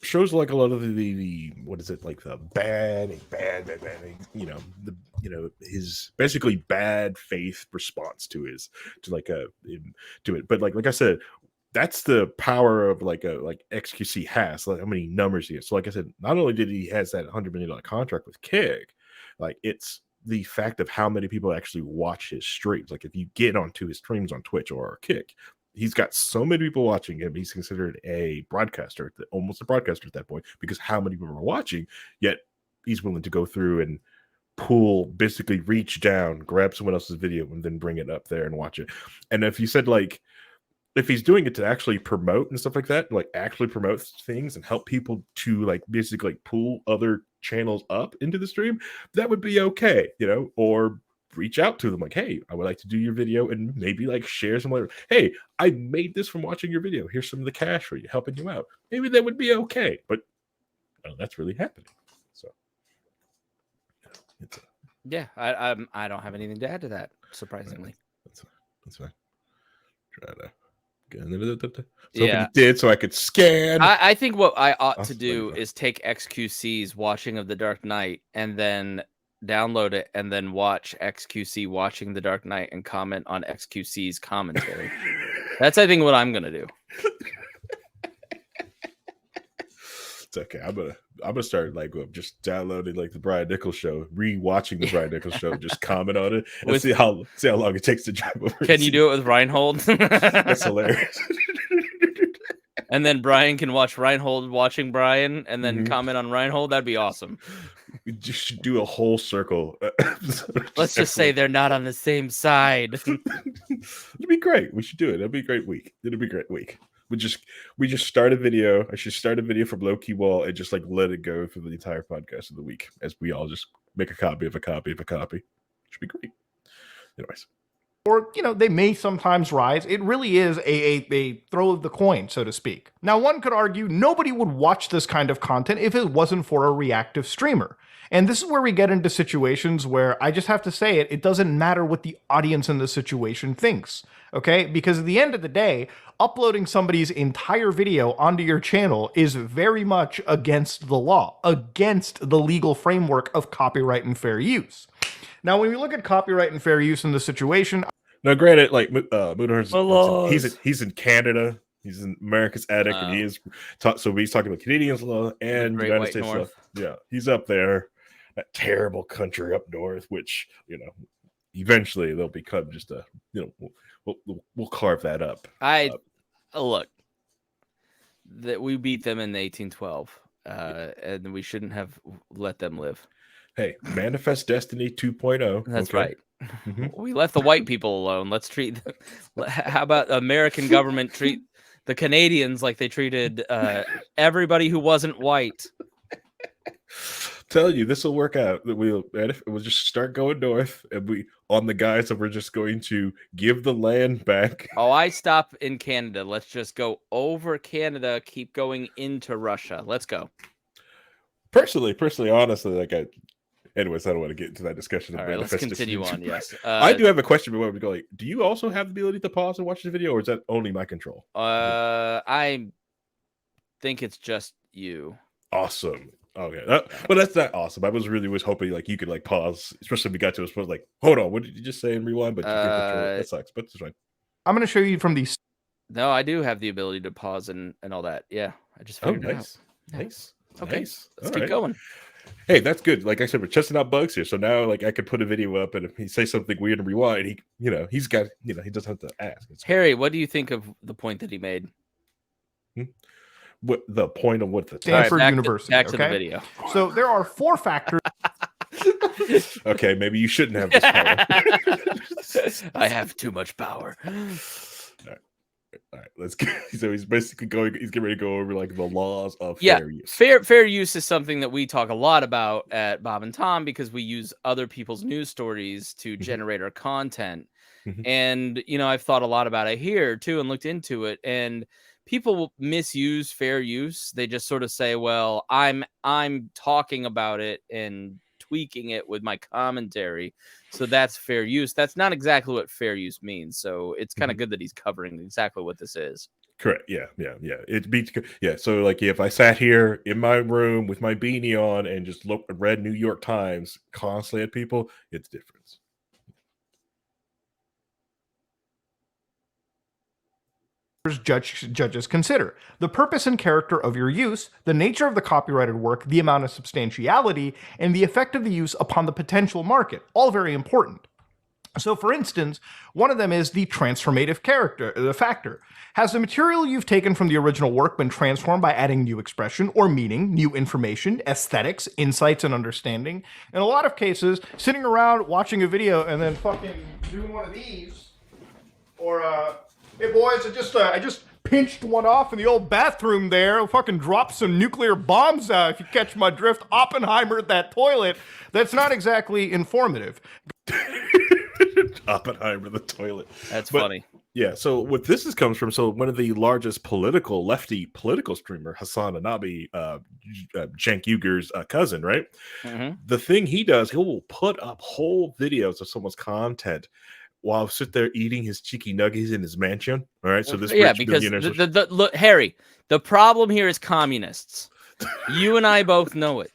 shows like a lot of the what is it, like the bad, his basically bad faith response to it. But like I said, that's the power of like XqC has, like how many numbers he has. So like I said, not only did he has that $100 million contract with Kick, like it's the fact of how many people actually watch his streams. Like if you get onto his streams on Twitch or Kick, he's got so many people watching him. He's considered a broadcaster, almost a broadcaster at that point, because how many people are watching. Yet he's willing to go through and basically reach down, grab someone else's video, and then bring it up there and watch it. And if you said like, if he's doing it to actually promote and stuff like that, like actually promote things and help people to like basically like pull other channels up into the stream, that would be okay, or reach out to them like, hey, I would like to do your video, and maybe like share some like, hey, I made this from watching your video, here's some of the cash for you, helping you out. Maybe that would be okay, but that's really happening. So yeah, I don't have anything to add to that, surprisingly. That's fine. Try to so yeah, you did, so I could scan. I think what I ought to do is take XqC's watching of The Dark Knight and then download it and then watch XqC watching The Dark Knight and comment on XqC's commentary. That's, I think, what I'm gonna do. It's okay. I'm gonna start like just downloading like the Brian Nichols show, rewatching the Brian Nichols show, just comment on it and see how long it takes to drive over. Can you do it with Reinhold? That's hilarious. And then Brian can watch Reinhold watching Brian and then comment on Reinhold. That'd be awesome. We just should do a whole circle. Let's just say they're not on the same side. It'd be great. We should do it. It'd be a great week. It'd be a great week. We just start a video. I should start a video from Low Key Wall and just like let it go through the entire podcast of the week as we all just make a copy of a copy of a copy. Should be great. Anyways. Or, they may sometimes rise. It really is a throw of the coin, so to speak. Now, one could argue nobody would watch this kind of content if it wasn't for a reactive streamer. And this is where we get into situations where I just have to say it doesn't matter what the audience in the situation thinks, okay? Because at the end of the day, uploading somebody's entire video onto your channel is very much against the law, against the legal framework of copyright and fair use. Now, when we look at copyright and fair use in this situation... Now, granted, like, Mutahar, he's in Canada. He's in America's attic, and he is... So he's talking about Canadian law and United States law. Yeah, he's up there. That terrible country up north, which, eventually they'll become just a... we'll carve that up. Look, that we beat them in 1812, and we shouldn't have let them live. Hey, Manifest Destiny 2.0. That's right. We left the white people alone. Let's treat them. How about American government treat the Canadians like they treated everybody who wasn't white? Tell you, this will work out. We'll just start going north, and we on the guys that we're just going to give the land back. Oh, I stop in Canada. Let's just go over Canada, keep going into Russia. Let's go. Personally, honestly, anyways, I don't want to get into that discussion. All right, let's continue on. Yes, I do have a question before we go. Like, do you also have the ability to pause and watch the video, or is that only my control? I think it's just you. Awesome. Okay, but that's not awesome. I was hoping like you could like pause, especially if we got to a spot like, hold on, what did you just say, and rewind? But you can't control it. That sucks, but it's fine. I'm going to show you from these. No, I do have the ability to pause and all that. Yeah, I just figured it out. Nice. Okay, nice. Let's keep going. Hey, that's good. Like I said, we're testing out bugs here. So now, like, I could put a video up, and if he says something weird and rewind, he doesn't have to ask. Harry, what do you think of the point that he made? What the point of what the Stanford University? Back to the video. So there are 4 factors. Okay, maybe you shouldn't have this power. I have too much power. All right, let's go. So he's basically he's getting ready to go over like the laws of fair use. Fair use is something that we talk a lot about at Bob and Tom because we use other people's news stories to generate our content. And, I've thought a lot about it here too and looked into it. And people misuse fair use. They just sort of say, well, I'm talking about it and tweaking it with my commentary. So that's fair use. That's not exactly what fair use means. So it's kind of good that he's covering exactly what this is. Correct. Yeah. It beats. Yeah. So like, if I sat here in my room with my beanie on and just read New York Times constantly at people, it's different. Judges consider the purpose and character of your use, the nature of the copyrighted work, the amount of substantiality, and the effect of the use upon the potential market. All very important. So, for instance, one of them is the transformative factor. Has the material you've taken from the original work been transformed by adding new expression or meaning, new information, aesthetics, insights, and understanding? In a lot of cases, sitting around watching a video and then fucking doing one of these, or hey boys, I just pinched one off in the old bathroom there. I'll fucking drop some nuclear bombs out if you catch my drift. Oppenheimer that toilet. That's not exactly informative. Oppenheimer the toilet. That's funny. Yeah, so what this comes from, so one of the largest lefty political streamer, Hassan Anabi, Cenk Uyghur's cousin, right? The thing he does, he will put up whole videos of someone's content while sit there eating his cheeky nuggies in his mansion. All right, so this because look, Harry, the problem here is communists. You and I both know it.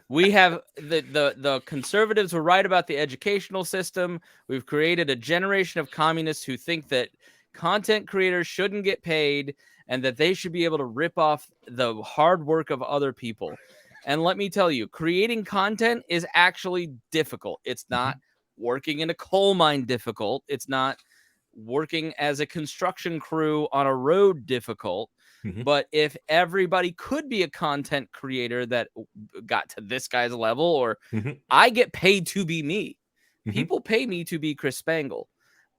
We have the conservatives were right about the educational system. We've created a generation of communists who think that content creators shouldn't get paid and that they should be able to rip off the hard work of other people. And let me tell you, creating content is actually difficult. It's not working in a coal mine difficult. It's not working as a construction crew on a road difficult. But if everybody could be a content creator that got to this guy's level, or I get paid to be me. People pay me to be Chris Spangle,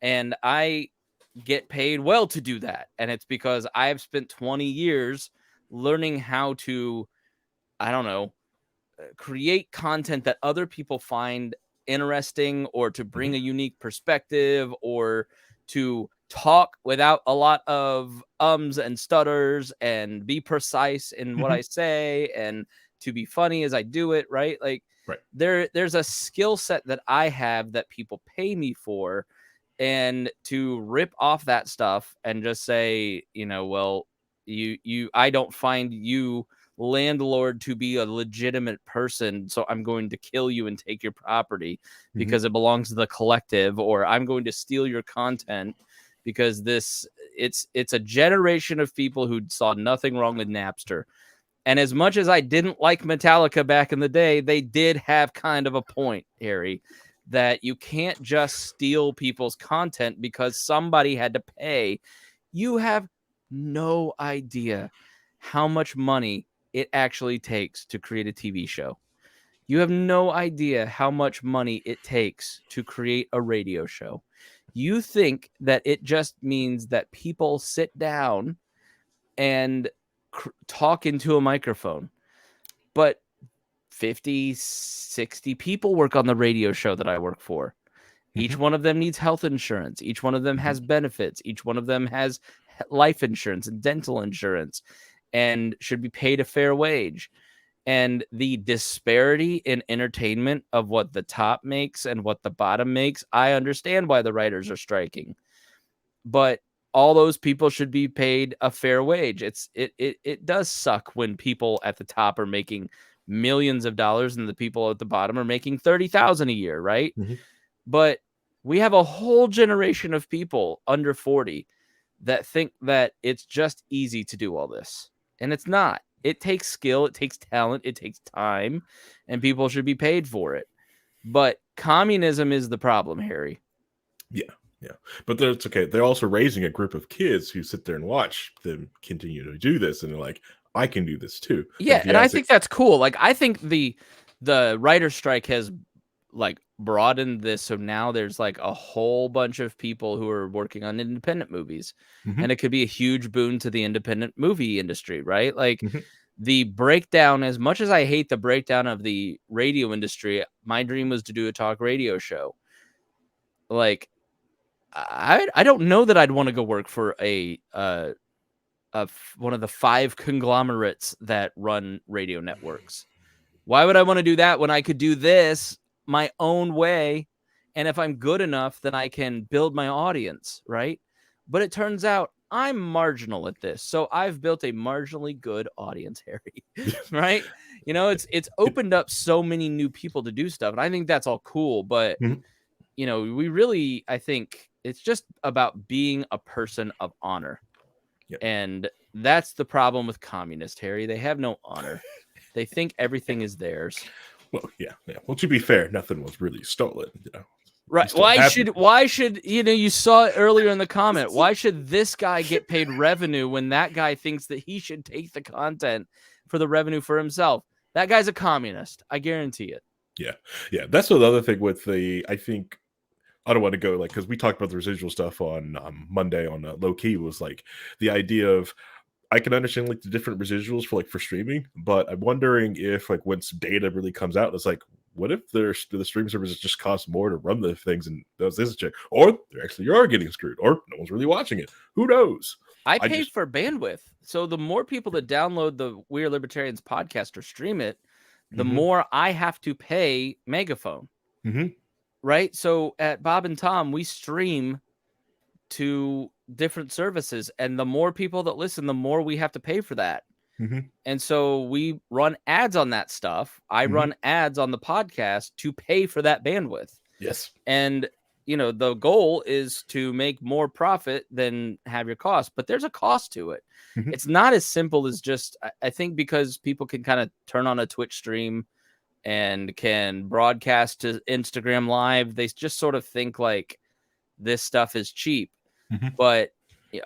and I get paid well to do that. And it's because I've spent 20 years learning how to, I don't know, create content that other people find interesting, or to bring a unique perspective, or to talk without a lot of ums and stutters, and be precise in what I say, and to be funny as I do it, right? Like, there's a skill set that I have that people pay me for, and to rip off that stuff and just say, you know, well, I don't find you, landlord, to be a legitimate person, so I'm going to kill you and take your property because it belongs to the collective, or I'm going to steal your content because it's a generation of people who saw nothing wrong with Napster. And as much as I didn't like Metallica back in the day, they did have kind of a point, Harry, that you can't just steal people's content because somebody had to pay. You have no idea how much money it actually takes to create a TV show. You have no idea how much money it takes to create a radio show. You think that it just means that people sit down and talk into a microphone. But 50, 60 people work on the radio show that I work for. Each one of them needs health insurance. Each one of them has benefits. Each one of them has life insurance and dental insurance, and should be paid a fair wage. And the disparity in entertainment of what the top makes and what the bottom makes, I understand why the writers are striking. But all those people should be paid a fair wage. It does suck when people at the top are making millions of dollars and the people at the bottom are making $30,000 a year, right? But we have a whole generation of people under 40 that think that it's just easy to do all this. And it's not. It takes skill, it takes talent, it takes time, and people should be paid for it. But communism is the problem, Harry. Yeah. But that's okay. They're also raising a group of kids who sit there and watch them continue to do this, and they're like, I can do this too. Yeah, and I think that's cool. Like, I think the writer's strike has like broadened this, so now there's like a whole bunch of people who are working on independent movies, and it could be a huge boon to the independent movie industry, right? Like the breakdown, as much as I hate the breakdown of the radio industry, my dream was to do a talk radio show. Like, I don't know that I'd want to go work for one of the 5 conglomerates that run radio networks. Why would I want to do that when I could do this my own way? And if I'm good enough, then I can build my audience, right? But it turns out I'm marginal at this, so I've built a marginally good audience, Harry. Right? You know, it's opened up so many new people to do stuff, and I think that's all cool. But you know, we really, I think it's just about being a person of honor, and that's the problem with communist, Harry. They have no honor. They think everything is theirs. Well, yeah. Well, to be fair, nothing was really stolen, you know. Right. Why should, you know, you saw it earlier in the comment. Why should this guy get paid revenue when that guy thinks that he should take the content for the revenue for himself? That guy's a communist. I guarantee it. Yeah. That's the other thing with I think, I don't want to go like, because we talked about the residual stuff on Monday on Low Key, was like the idea of, I can understand like the different residuals for streaming, but I'm wondering if like once data really comes out, it's like, what if the stream services just cost more to run the things and does this check, or they actually are getting screwed, or no one's really watching it? Who knows? I pay for bandwidth, so the more people that download the We Are Libertarians podcast or stream it, the more I have to pay Megaphone. Right? So at Bob and Tom, we stream to different services, and the more people that listen, the more we have to pay for that. And so we run ads on that stuff. I run ads on the podcast to pay for that bandwidth. Yes. And, you know, the goal is to make more profit than have your cost, but there's a cost to it. It's not as simple as just, I think, because people can kind of turn on a Twitch stream and can broadcast to Instagram Live, they just sort of think like this stuff is cheap. But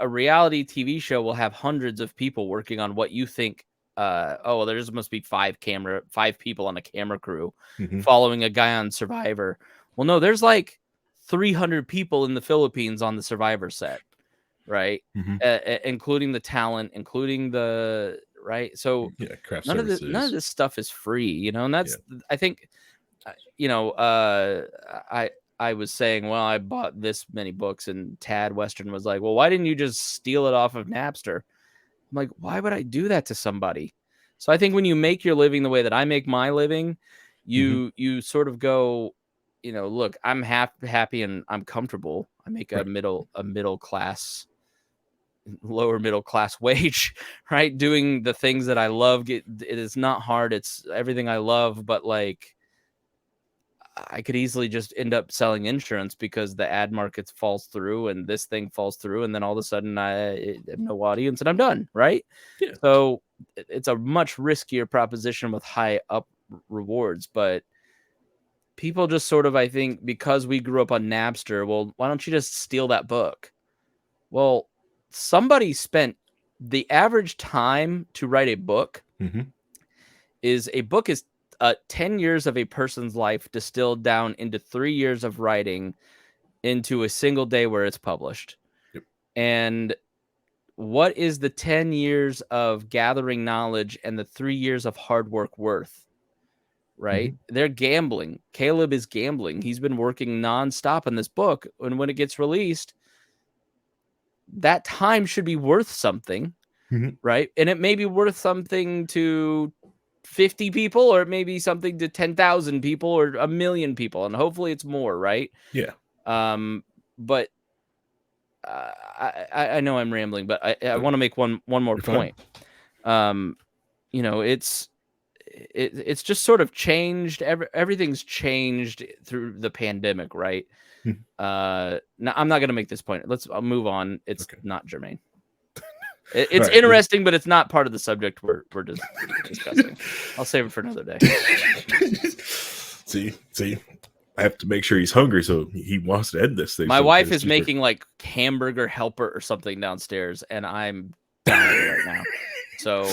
a reality TV show will have hundreds of people working on what you think. Oh, there must be five people on a camera crew following a guy on Survivor. Well, no, there's like 300 people in the Philippines on the Survivor set, right? Including the talent, including the right. So none of this stuff is free, you know. And that's I think, you know, I was saying, well, I bought this many books, and Tad Western was like, well, why didn't you just steal it off of Napster? I'm like, why would I do that to somebody? So I think when you make your living the way that I make my living, you sort of go, you know, look, I'm happy and I'm comfortable. I make a middle class, lower middle class wage, right? Doing the things that I love. It is not hard. It's everything I love, but like, I could easily just end up selling insurance because the ad market falls through and this thing falls through, and then all of a sudden I have no audience and I'm done, right? So it's a much riskier proposition with high up rewards, but people just sort of, I think, because we grew up on Napster, well, why don't you just steal that book? Well, somebody spent the average time to write a book is 10 years of a person's life distilled down into 3 years of writing into a single day where it's published. And what is the 10 years of gathering knowledge and the 3 years of hard work worth? Right? They're gambling. Caleb is gambling. He's been working nonstop on this book. And when it gets released, that time should be worth something. Right? And it may be worth something to 50 people, or it may be something to 10,000 people or 1 million people, and hopefully it's more, right? But I know I'm rambling, but I want to make one more point. You know, it's just sort of changed. Everything's changed through the pandemic, right? Now I'm not going to make this point. I'll move on. It's not germane. It's interesting, but it's not part of the subject we're discussing. I'll save it for another day. See, I have to make sure he's hungry, so he wants to end this thing. My wife is making like hamburger helper or something downstairs, and I'm dying right now. So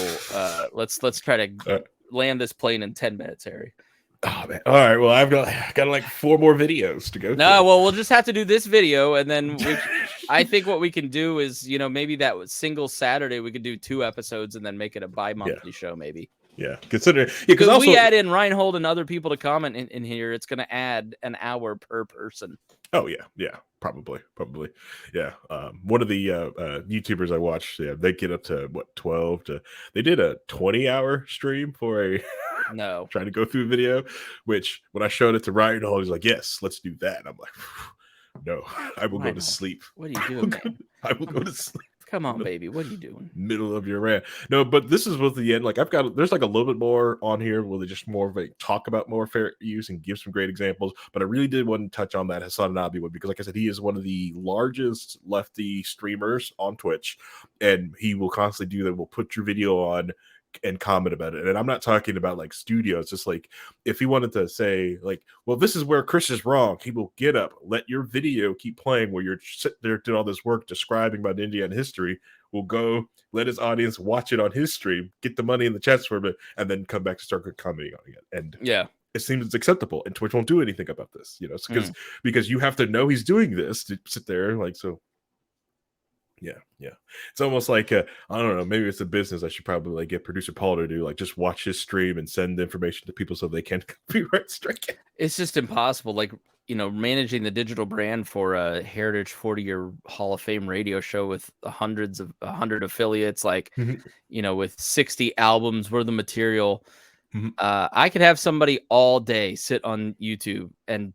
let's try to land this plane in 10 minutes, Harry. Oh man! All right. Well, I've got like 4 more videos to go. No, well, we'll just have to do this video, and then I think what we can do is, you know, maybe that single Saturday we could do 2 episodes and then make it a bi-monthly show, maybe. Yeah, consider because also, we add in Reinhold and other people to comment in here, it's going to add an hour per person. Oh yeah, probably, yeah. One of the YouTubers I watched, they get up to 12 to. They did a 20-hour stream for a. No, trying to go through video, which when I showed it to Ryan, he's like, "Yes, let's do that." I'm like, "No, I will go to sleep." What are you doing? I will go to sleep. What Come on, baby. What are you doing? Middle of your rant. No, but this is with the end. Like there's like a little bit more on here where they just more of a talk about more fair use and give some great examples. But I really did want to touch on that Hassan Nabi one because, like I said, he is one of the largest lefty streamers on Twitch, and he will constantly do that. Will put your video on and comment about it. And I'm not talking about like studio. It's just like if he wanted to say like, well, this is where Chris is wrong, he will get up, let your video keep playing where you're sitting there doing all this work describing about India and history, will go let his audience watch it on his stream, get the money in the chats for it, and then come back to start commenting on it. And yeah, it seems it's acceptable, and Twitch won't do anything about this, you know, because you have to know he's doing this to sit there like so. Yeah. It's almost like I don't know. Maybe it's a business. I should probably like get producer Paul to do like just watch his stream and send information to people so they can copyright strike it. It's just impossible. Like, you know, managing the digital brand for a Heritage 40-year Hall of Fame radio show with 100 affiliates, like, you know, with 60 albums worth of material. I could have somebody all day sit on YouTube and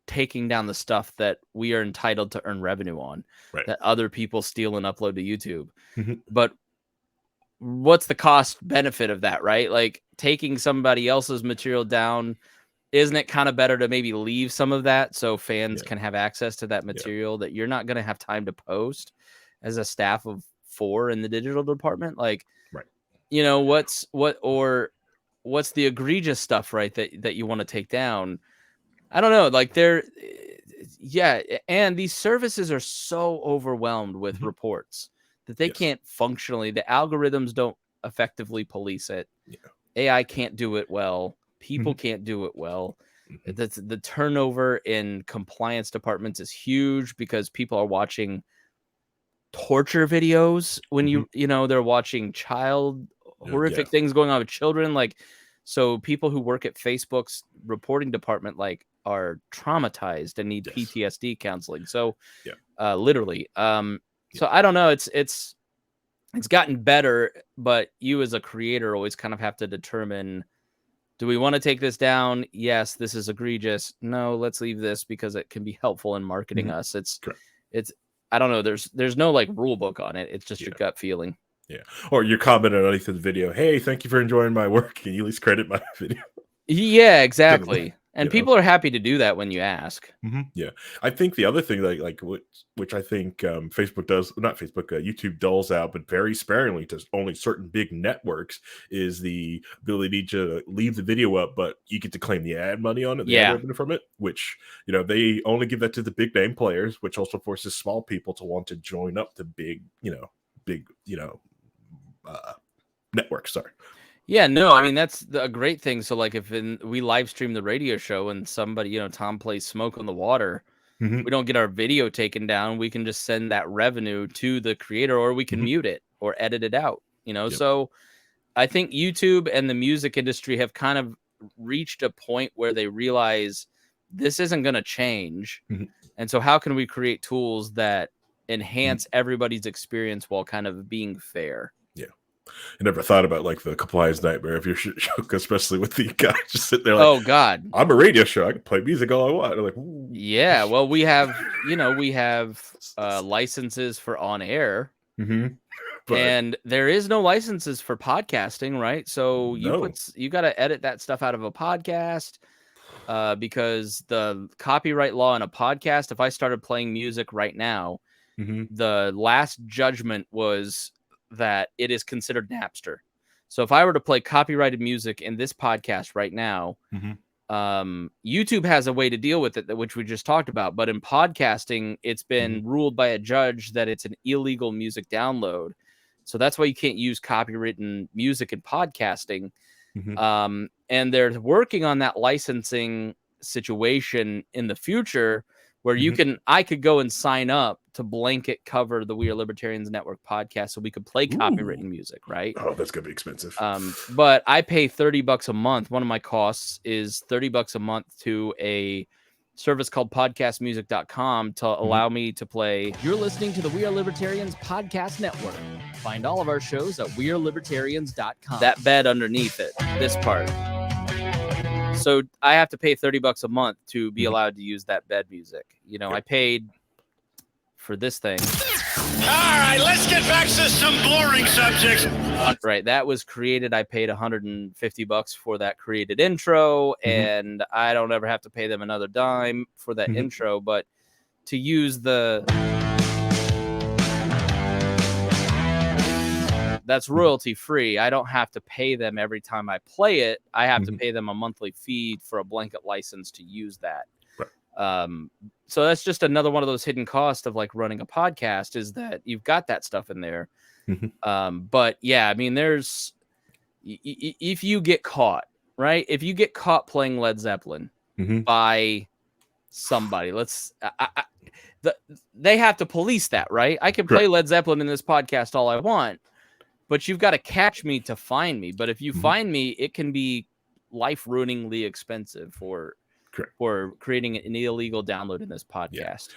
taking down the stuff that we are entitled to earn revenue on, that other people steal and upload to YouTube. But what's the cost benefit of that, right? Like taking somebody else's material down, isn't it kind of better to maybe leave some of that so fans can have access to that material that you're not going to have time to post as a staff of 4 in the digital department? Like, you know, what's the egregious stuff, right, that you want to take down? I don't know, like and these services are so overwhelmed with reports that they can't functionally, the algorithms don't effectively police it. AI can't do it well. People can't do it well. The turnover in compliance departments is huge because people are watching torture videos when you know, they're watching horrific things going on with children. Like, so people who work at Facebook's reporting department, like, are traumatized and need PTSD counseling. So literally, so I don't know. It's gotten better, but you as a creator always kind of have to determine, do we want to take this down? Yes, this is egregious. No, let's leave this because it can be helpful in marketing us. It's I don't know. There's no like rule book on it. It's just your gut feeling. Yeah. Or you comment underneath the video, hey, thank you for enjoying my work. Can you at least credit my video? Yeah, exactly. And people are happy to do that when you ask. Yeah, I think the other thing, which I think Facebook does, not Facebook, YouTube doles out, but very sparingly to only certain big networks, is the ability to leave the video up, but you get to claim the ad money on it, the ad revenue from it, which, you know, they only give that to the big name players, which also forces small people to want to join up to big networks. Sorry. Yeah, no, I mean, that's a great thing. So like if we live stream the radio show and somebody, you know, Tom plays Smoke on the Water, we don't get our video taken down, we can just send that revenue to the creator, or we can mute it or edit it out, you know? So I think YouTube and the music industry have kind of reached a point where they realize this isn't going to change. And so how can we create tools that enhance everybody's experience while kind of being fair? I never thought about like the compliance nightmare of your show, especially with the guy just sitting there like, oh God, I'm a radio show, I can play music all I want. I'm like, ooh. Yeah, well, we have licenses for on air, and there is no licenses for podcasting, right? So you got to edit that stuff out of a podcast because the copyright law in a podcast, if I started playing music right now, the last judgment was that it is considered Napster. So if I were to play copyrighted music in this podcast right now, YouTube has a way to deal with it, which we just talked about. But in podcasting, it's been ruled by a judge that it's an illegal music download. So that's why you can't use copywritten music in podcasting. And they're working on that licensing situation in the future where I could go and sign up to blanket cover the We Are Libertarians Network podcast so we could play copywritten music, right? Oh, that's going to be expensive. But I pay $30 a month. One of my costs is $30 a month to a service called podcastmusic.com to allow me to play. You're listening to the We Are Libertarians podcast network. Find all of our shows at wearelibertarians.com. That bed underneath it, this part. So I have to pay $30 a month to be allowed to use that bed music. You know, I paid for this thing. All right, let's get back to some boring subjects. Right, that was created. I paid $150 for that created intro, and I don't ever have to pay them another dime for that intro. But to use that's royalty free. I don't have to pay them every time I play it. I have to pay them a monthly fee for a blanket license to use that. Right. So that's just another one of those hidden costs of like running a podcast, is that you've got that stuff in there. But yeah, I mean, there's if you get caught, right? If you get caught playing Led Zeppelin by somebody, they have to police that, right? I can play Led Zeppelin in this podcast all I want, but you've got to catch me to find me. But if you find me, it can be life-ruiningly expensive for creating an illegal download in this podcast.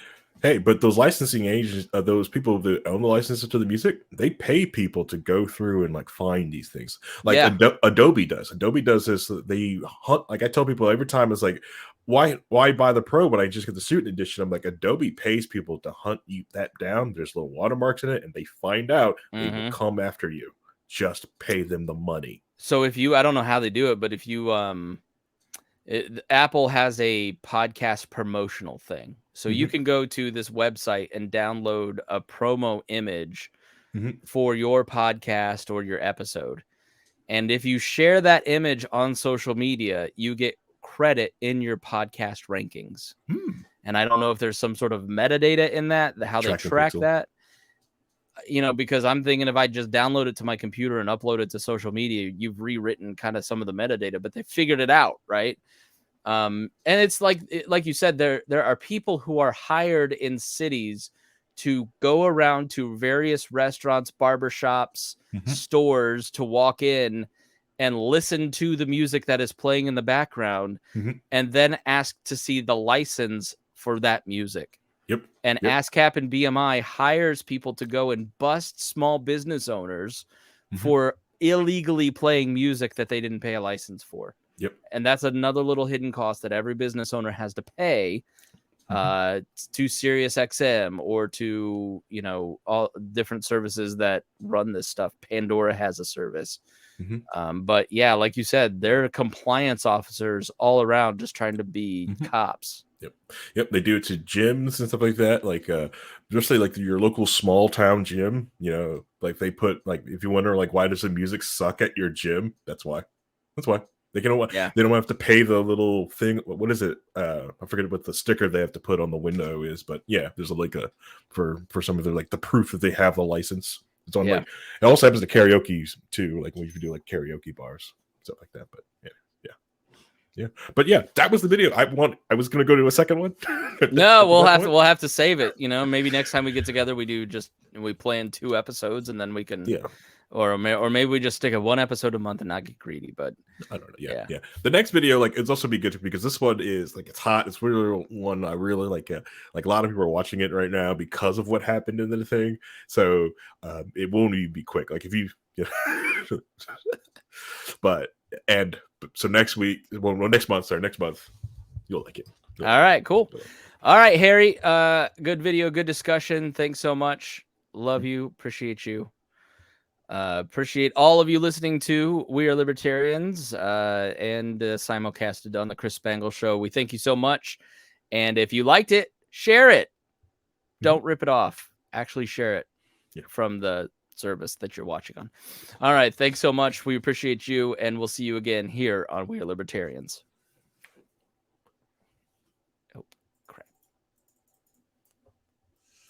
Hey, but those licensing agents, those people that own the licenses to the music, they pay people to go through and like find these things. Like Adobe does. Adobe does this. They hunt. Like I tell people every time, it's like, why buy the Pro when I just get the Student Edition? I'm like, Adobe pays people to hunt you that down. There's little watermarks in it, and they find out. They will come after you. Just pay them the money. So if you, I don't know how they do it, but if you Apple has a podcast promotional thing. So you can go to this website and download a promo image for your podcast or your episode. And if you share that image on social media, you get credit in your podcast rankings. And I don't know if there's some sort of metadata in that, how they track that. You know, because I'm thinking if I just download it to my computer and upload it to social media, you've rewritten kind of some of the metadata, but they figured it out, right? And it's like you said, there are people who are hired in cities to go around to various restaurants, barbershops, stores, to walk in and listen to the music that is playing in the background, and then ask to see the license for that music. And ASCAP and BMI hires people to go and bust small business owners for illegally playing music that they didn't pay a license for. And that's another little hidden cost that every business owner has to pay to SiriusXM or to, you know, all different services that run this stuff. Pandora has a service. But yeah, like you said, they're compliance officers all around just trying to be cops. They do it to gyms and stuff like that. Like, especially like your local small town gym, you know, like they put, like, if you wonder, like, why does the music suck at your gym? That's why. They don't have to pay the little thing. What is it? I forget what the sticker they have to put on the window is, but yeah, there's like a, for some of the, like, the proof that they have the license. It's on like, it also happens to karaoke too, like when you do like karaoke bars, stuff like that. But but yeah, that was the video. I was gonna go to a second one. No, we'll have to save it. You know, maybe next time we get together, we plan 2 episodes, and then we can or maybe we just stick at 1 episode a month and not get greedy. But I don't know. Yeah. The next video, like, it's also be good because this one is like, it's hot. It's really one I really like. Like a lot of people are watching it right now because of what happened in the thing. So it won't even be quick. Like if you, so next week, next month, you'll like it. All right, cool. All right, Harry. Good video, good discussion. Thanks so much. Love you. Appreciate you. Appreciate all of you listening to We Are Libertarians and simulcasted on the Chris Spangle Show. We thank you so much. And if you liked it, share it. Don't rip it off. Actually share it from the service that you're watching on. All right. Thanks so much. We appreciate you. And we'll see you again here on We Are Libertarians.